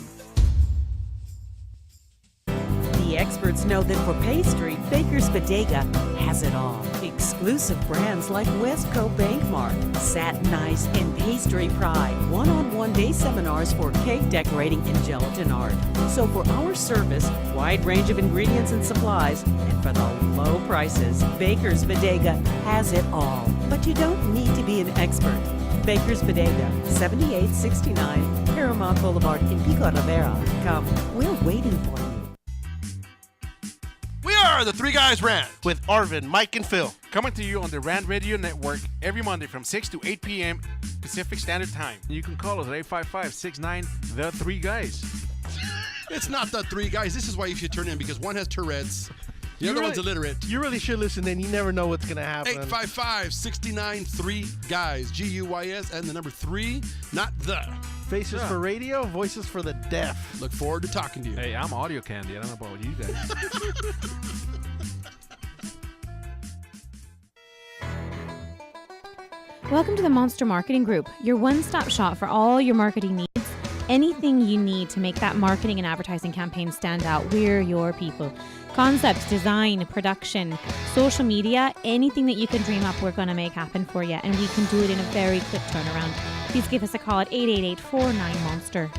The experts know that for pastry, Baker's Bodega has it all. Exclusive brands like Westco Bankmart, Satin Ice, and Pastry Pride. One-on-one day seminars for cake decorating and gelatin art. So for our service, wide range of ingredients and supplies, and for the low prices, Baker's Bodega has it all. But you don't need to be an expert. Baker's Bodega, 7869 Paramount Boulevard in Pico Rivera. Come, we're waiting for you. We are the Three Guys Rant with Arvin, Mike, and Phil. Coming to you on the Rant Radio Network every Monday from 6 to 8 p.m. Pacific Standard Time. You can call us at 855-69 The Three Guys. It's not the three guys. This is why you should turn in, because one has Tourette's. The other one's illiterate. You really should listen in. You never know what's going to happen. 855-69-3-GUYS. G-U-Y-S and the number 3, not the. Faces for radio, voices for the deaf. Look forward to talking to you. Hey, I'm audio candy. I don't know about you guys. Welcome to the Monster Marketing Group, your one-stop shop for all your marketing needs. Anything you need to make that marketing and advertising campaign stand out, we're your people. Concepts, design, production, social media, anything that you can dream up, we're going to make happen for you. And we can do it in a very quick turnaround. Please give us a call at 888-49-MONSTER.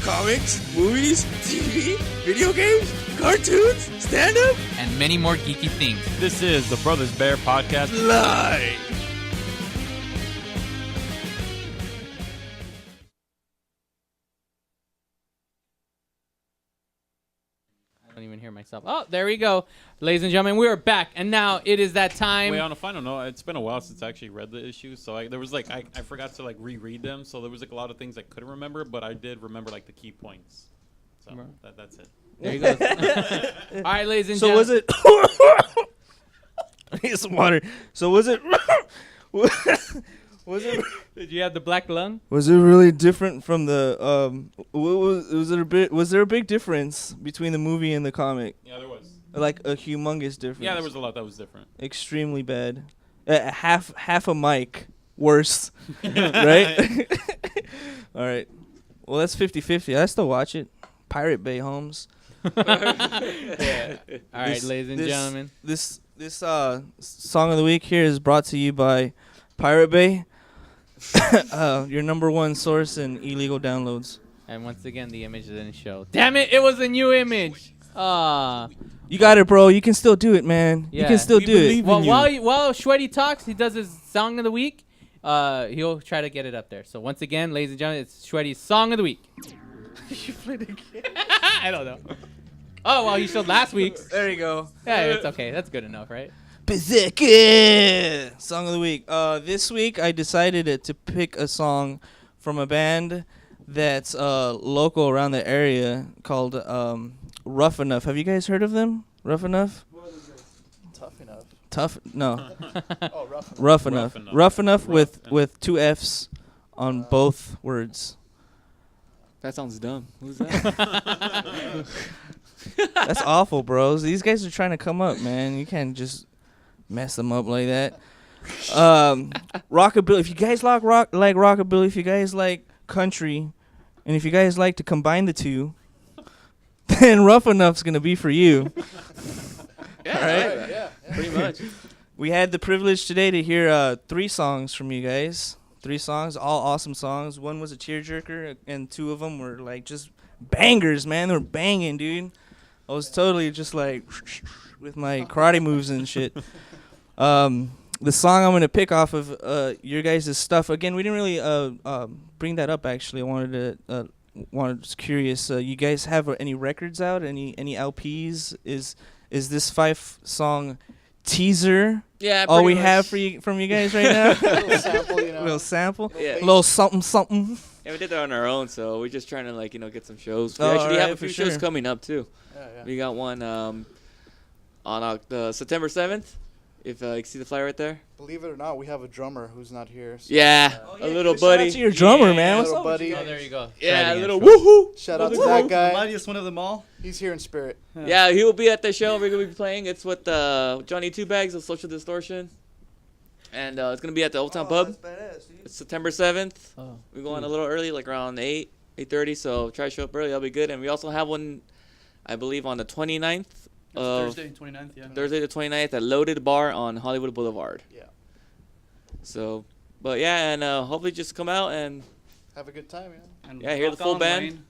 Comics, movies, TV, video games, cartoons, stand-up, and many more geeky things. This is the Brothers Bear Podcast live. I don't even hear myself. Oh, there we go. Ladies and gentlemen, we are back. And now it is that time. Wait, on a final note, it's been a while since I actually read the issues, so there was like I forgot to like reread them, so there was like a lot of things I couldn't remember, but I did remember like the key points. So that's it. There you go. All right, ladies and gentlemen. So was it? I need some water. So was it? Was it? Did you have the black lung? Was it really different from the? Was it a bit? Was there a big difference between the movie and the comic? Yeah, there was. Like a humongous difference. Yeah, there was a lot that was different. Extremely bad. Half a mic worse, right? All right. Well, that's 50-50. I still watch it. Pirate Bay Holmes. Yeah. All right, ladies and gentlemen. This song of the week here is brought to you by Pirate Bay, your number one source in illegal downloads. And once again, the image didn't show. Damn it! It was a new image. You got it, bro. You can still do it, man. Yeah. You can still do it. Well, while Shweddy talks, he does his song of the week. He'll try to get it up there. So once again, ladies and gentlemen, it's Shweddy's song of the week. You played again. I don't know. Oh, well, he showed last week's. There you go. Yeah, it's okay. That's good enough, right? Berserker! Song of the week. This week, I decided to pick a song from a band that's local around the area called Rough Enough. Have you guys heard of them? Rough Enough? What is it? Tough Enough. Tough? No. Oh, Rough Enough. Rough Enough. Rough Enough with two F's on both words. That sounds dumb. Who's that? That's awful, bros. These guys are trying to come up, man. You can't just mess them up like that. Rockabilly. If you guys like rockabilly, if you guys like country, and if you guys like to combine the two, then Rough Enough's gonna be for you. Yeah, right? Yeah, pretty much. We had the privilege today to hear 3 songs from you guys. 3 songs, all awesome songs. One was a tearjerker, and 2 of them were like just bangers, man. They were banging, dude. I was totally just like with my karate moves and shit. The song I'm gonna pick off of your guys' stuff. Again, we didn't really bring that up. Actually, I wanted to. Was curious. You guys have any records out? Any LPs? Is this 5-song teaser. Yeah, all we pretty have much. for you from you guys right now. Little sample, you know. Little sample. Yeah. Little something. Yeah, we did that on our own, so we're just trying to get some shows. We Oh, actually have alright, a few for shows sure. coming up too. Yeah. We got one on September 7th. If you see the flyer right there. Believe it or not, we have a drummer who's not here. So Yeah, a little buddy. Shout out to your drummer, man. What's little up, with buddy. you? Oh, there you go. Yeah, a Try little the intro. woohoo. Shout out to that guy. Mightiest one of them all. He's here in spirit. Yeah, he will be at the show. We're gonna be playing. It's with Johnny Two Bags of Social Distortion, and it's gonna be at the Old Town Pub. It's September 7th. Oh, We're going a little early, like around 8:30. So try to show up early. That'll be good. And we also have one, I believe, on the 29th. Thursday, 29th, yeah. Thursday the 29th at Loaded Bar on Hollywood Boulevard. Yeah. So, but yeah, and hopefully just come out and Have a good time, yeah. And hear the rock full on, band. Wayne.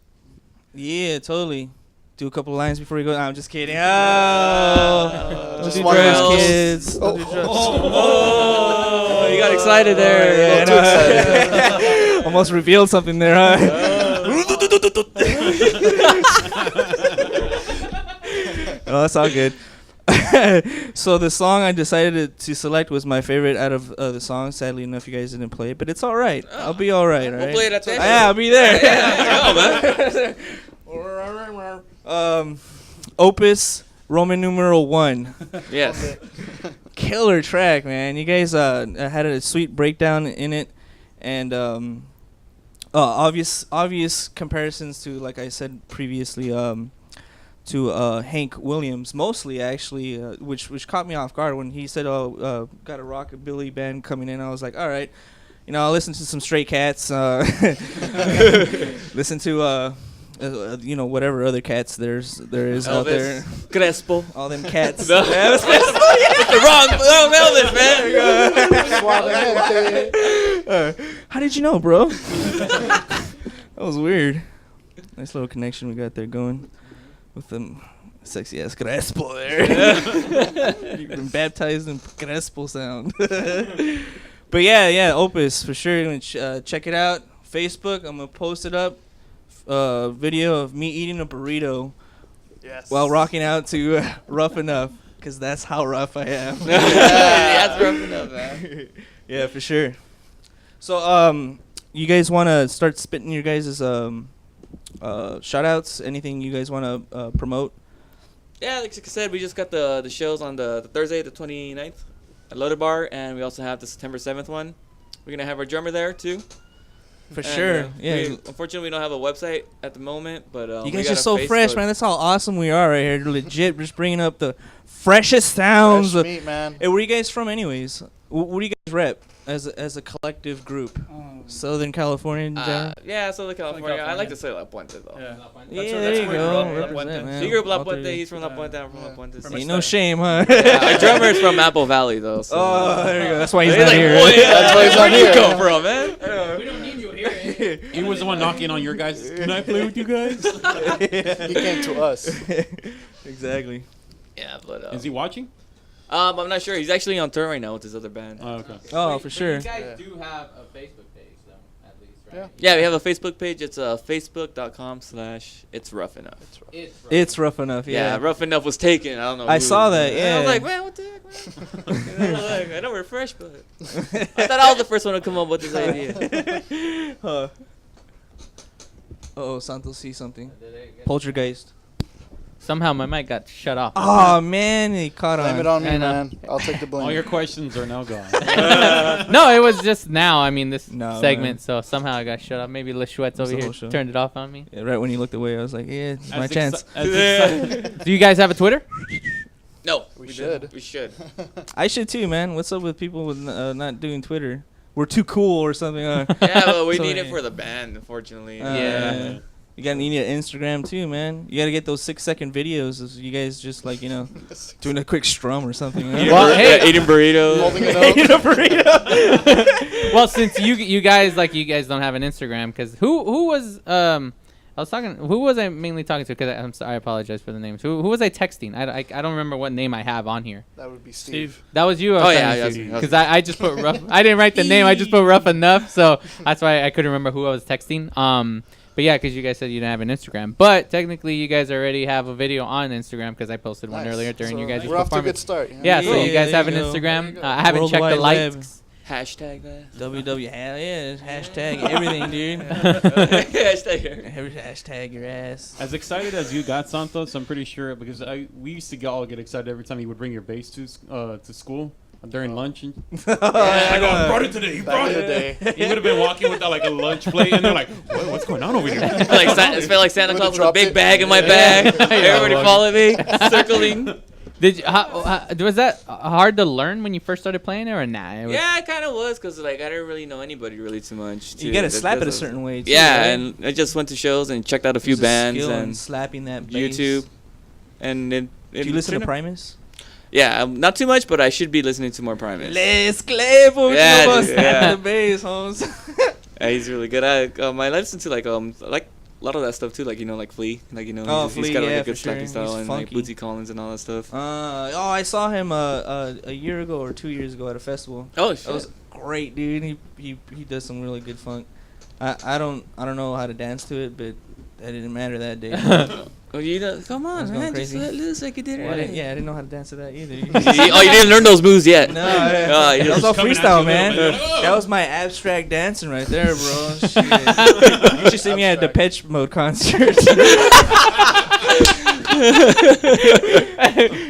Yeah, totally. Do a couple of lines before we go. No, I'm just kidding. Oh, Just do one drugs, else. kids. Oh. Don't do drugs. Oh, you got excited there. Yeah, I know. Almost revealed something there, huh? Oh, that's all good. So the song I decided to select was my favorite out of the songs. Sadly enough, you guys didn't play it, but it's all right. I'll be all right. All We'll right? play it at that show. Yeah, I'll be there. Yeah, man. Opus Roman numeral 1. Yes. Killer track, man. You guys had a sweet breakdown in it, and obvious comparisons to, like I said previously, to Hank Williams, mostly actually, which caught me off guard when he said, "Oh, got a rockabilly band coming in." I was like, "All right, I'll listen to some Stray Cats, listen to whatever other cats there is out there, Crespo, all them cats." No. Yeah, that's Crespo. It's the wrong Elvis, man. How did you know, bro? That was weird. Nice little connection we got there going with them sexy ass Crespo there. You've been baptized in Crespo sound. But yeah, Opus for sure. Check it out. Facebook, I'm gonna post it up. Video of me eating a burrito. Yes. While rocking out to Rough Enough, because that's how rough I am. That's rough enough, man. Yeah, for sure. So, you guys want to start spitting your guys' shout outs? Anything you guys want to promote? Yeah, like I said, we just got the shows on the Thursday, the 29th at Loaded Bar, and we also have the September 7th one. We're going to have our drummer there, too. For sure. Yeah. Unfortunately, we don't have a website at the moment, but You we guys got are a so fresh, Facebook. man. That's how awesome we are right here. Legit, just bringing up the freshest sounds. Fresh meat, man. Hey, where are you guys from, anyways? What do you guys rep as a collective group? Southern California in general? Yeah, Southern California. I like to say La Puente, though. Yeah, There you go. Represent, man. He grew up La All three. Puente. He's from La Puente. I'm from La Puente. Ain't no shame, huh? Yeah, our drummer is from Apple Valley, though. So. Oh, there you go. That's why he's He's not like, here. "Boy, that's why he's not Where'd you here." come from, man? We don't need you here. He was the one knocking on your guys. Can I play with you guys? He came to us. Exactly. Yeah, but Is he watching? I'm not sure. He's actually on tour right now with his other band. Oh, okay. Oh, for sure. You guys do have a Facebook page, though, at least, right? Yeah, we have a Facebook page. It's facebook.com/It's Rough Enough. It's rough enough, yeah. Yeah, Rough Enough was taken. I don't know. I who. saw that, And I yeah. was like, man, what the heck, man? You know, like, I know we're fresh, but I thought I was the first one to come up with this idea. Oh, Santos sees something. Poltergeist. Somehow my mic got shut off. Oh man, he caught on. Blame it on me, I know. man. I'll take the blame. All your questions are now gone. No, it was just now. I mean, this No, segment. man. So somehow I got shut off. Maybe Lechuet's over the here whole show. turned it off on me. Yeah, right when you looked away, I was like, yeah, it's my As chance. Do you guys have a Twitter? No, We should. We should. I should too, man. What's up with people with not doing Twitter? We're too cool or something. Yeah, but we So, need it yeah. for the band, unfortunately. Yeah. You gotta need an Instagram too, man. You gotta get those 6-second videos of you guys just like, doing a quick strum or something. Well, hey, eating burritos. Holding it up. Eating a burrito. Well, since you guys don't have an Instagram, because who was who was I mainly talking to? Because I'm sorry, I apologize for the names. Who was I texting? I don't remember what name I have on here. That would be Steve. That was you. Oh, yeah, that's me. Because I just put rough. I didn't write the name. I just put rough enough. So that's why I couldn't remember who I was texting. But yeah, because you guys said you didn't have an Instagram. But technically, you guys already have a video on Instagram because I posted one earlier during you guys' we're off to a good performance. start. Yeah, so you guys have an Instagram. I haven't checked the likes. Hashtag that. WW, hell yeah. Hashtag everything, dude. Hashtag your ass. As excited as you got, Santos, I'm pretty sure because we used to all get excited every time you would bring your bass to school during lunch. And I brought it today. He brought it today. You would have been walking with like a lunch plate, and they're like, "What's going on over here?" It felt like Santa Claus with a big bag in my bag. Everybody followed me, circling. Did you, was that hard to learn when you first started playing it, or nah? Yeah, it kind of was because like I didn't really know anybody really too much. You gotta slap it a certain way. Too, yeah, right? and I just went to shows and checked out a few bands and slapping that bass. YouTube. And then do you listen to Primus? Yeah, not too much, but I should be listening to more Primus. Les Claypool, the bass, Holmes. Yeah, he's really good. I listen to like a lot of that stuff too, like like Flea, like he's got like a good slapping style, and like Bootsy Collins and all that stuff. I saw him a year ago or 2 years ago at a festival. Oh shit, that was great, dude. He does some really good funk. I don't know how to dance to it, but that didn't matter that day. Oh, come on, man, just let loose like you did I it. didn't know how to dance to that either. You didn't learn those moves yet. No, that was all freestyle, man. That was my abstract dancing right there, bro. Shit. You should see me at the Depeche Mode concert.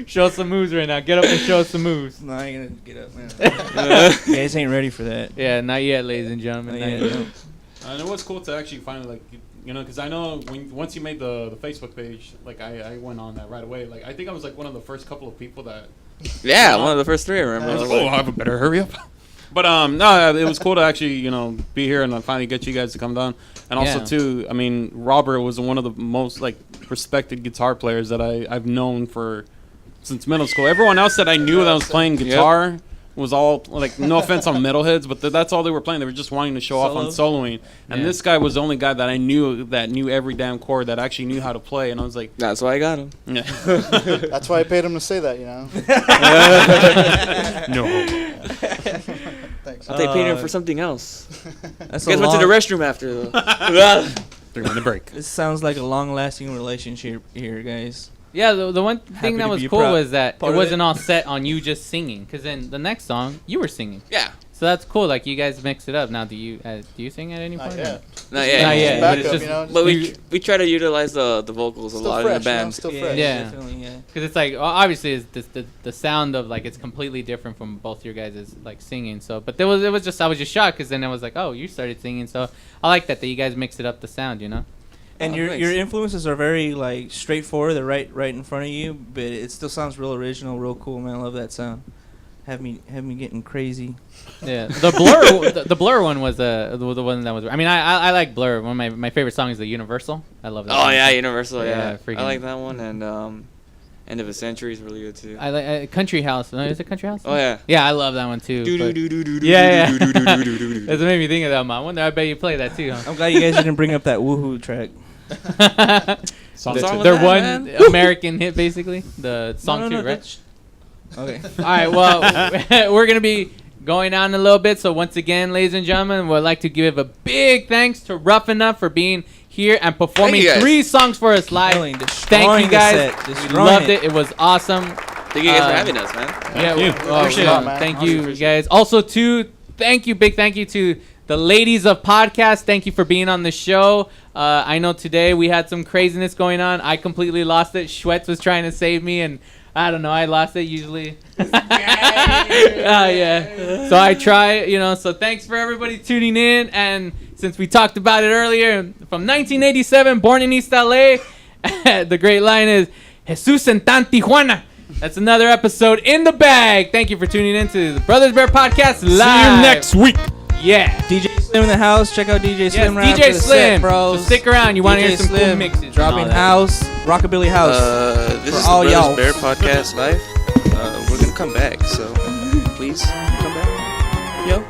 Show us some moves right now. Get up and show us some moves. No, I ain't gonna get up, man. You guys ain't ready for that. Yeah, not yet, ladies and gentlemen. Not yet. I know what's cool to actually finally like. Because I know once you made the Facebook page, like I went on that right away. Like I think I was like one of the first couple of people that. Yeah, one of the first three. I remember. I was like, oh, I better hurry up. But no, it was cool to actually be here and finally get you guys to come down. And also too, I mean, Robert was one of the most like respected guitar players that I've known since middle school. Everyone else that I knew that was playing guitar. Was all like, no offense on metalheads, but that's all they were playing. They were just wanting to show off on soloing. And this guy was the only guy that I knew that knew every damn chord, that actually knew how to play. And I was like, that's why I got him. Yeah. That's why I paid him to say that, No. Thanks. They paid him for something else. That's you guys went to the restroom after though. During the break. This sounds like a long-lasting relationship here, guys. Yeah, the one thing that was cool was that it wasn't all set on you just singing. Because then the next song, you were singing. Yeah. So that's cool. Like, you guys mix it up. Now, do you sing at any point? Not yet. Not yet. Backup, But, it's just, but we try to utilize the vocals a lot in the band. Still fresh. Yeah. Because it's like, obviously, it's the sound of, like, it's completely different from both your guys' like, singing. So, but I was just shocked because then I was like, oh, you started singing. So I like that you guys mixed it up the sound, And your influences are very like straightforward. They're right in front of you, but it still sounds real original, real cool, man. I love that sound. Have me getting crazy. Yeah, the Blur one was the one that was. I mean, I like Blur. One of my favorite songs is the Universal. I love that. Oh one. Yeah, Universal. Yeah, freaking. I like that one, and End of a Century is really good too. I like Country House. No, is it Country House? Oh yeah. Yeah, I love that one too. Yeah. That's what made me think of that one. I wonder. I bet you play that too. Huh? I'm glad you guys didn't bring up that woohoo track. Their one American hit, basically. The song two, right? Okay. All right. Well, we're gonna be going on a little bit. So once again, ladies and gentlemen, we'd like to give a big thanks to Rough Enough for being here and performing 3 songs for us live. Thank you guys. We loved it. It was awesome. Thank you guys for having us, man. Thank you guys. Also, big thank you to the ladies of podcast. Thank you for being on the show. I know today we had some craziness going on. I completely lost it. Schwetz was trying to save me, and I don't know. I lost it usually. Yeah. So I try, So thanks for everybody tuning in. And since we talked about it earlier, from 1987, born in East LA, the great line is Jesus en tan Tijuana. That's another episode in the bag. Thank you for tuning in to the Brothers Bear Podcast Live. See you next week. Yeah. DJ Slim in the house. Check out DJ Slim right DJ after the Slim, set, bros. So stick around. You want to hear some Slim, cool mixes. Dropping house, rockabilly house. This for is all the y'all. Brothers Bear Podcast Live. We're gonna come back, so please come back. Yo.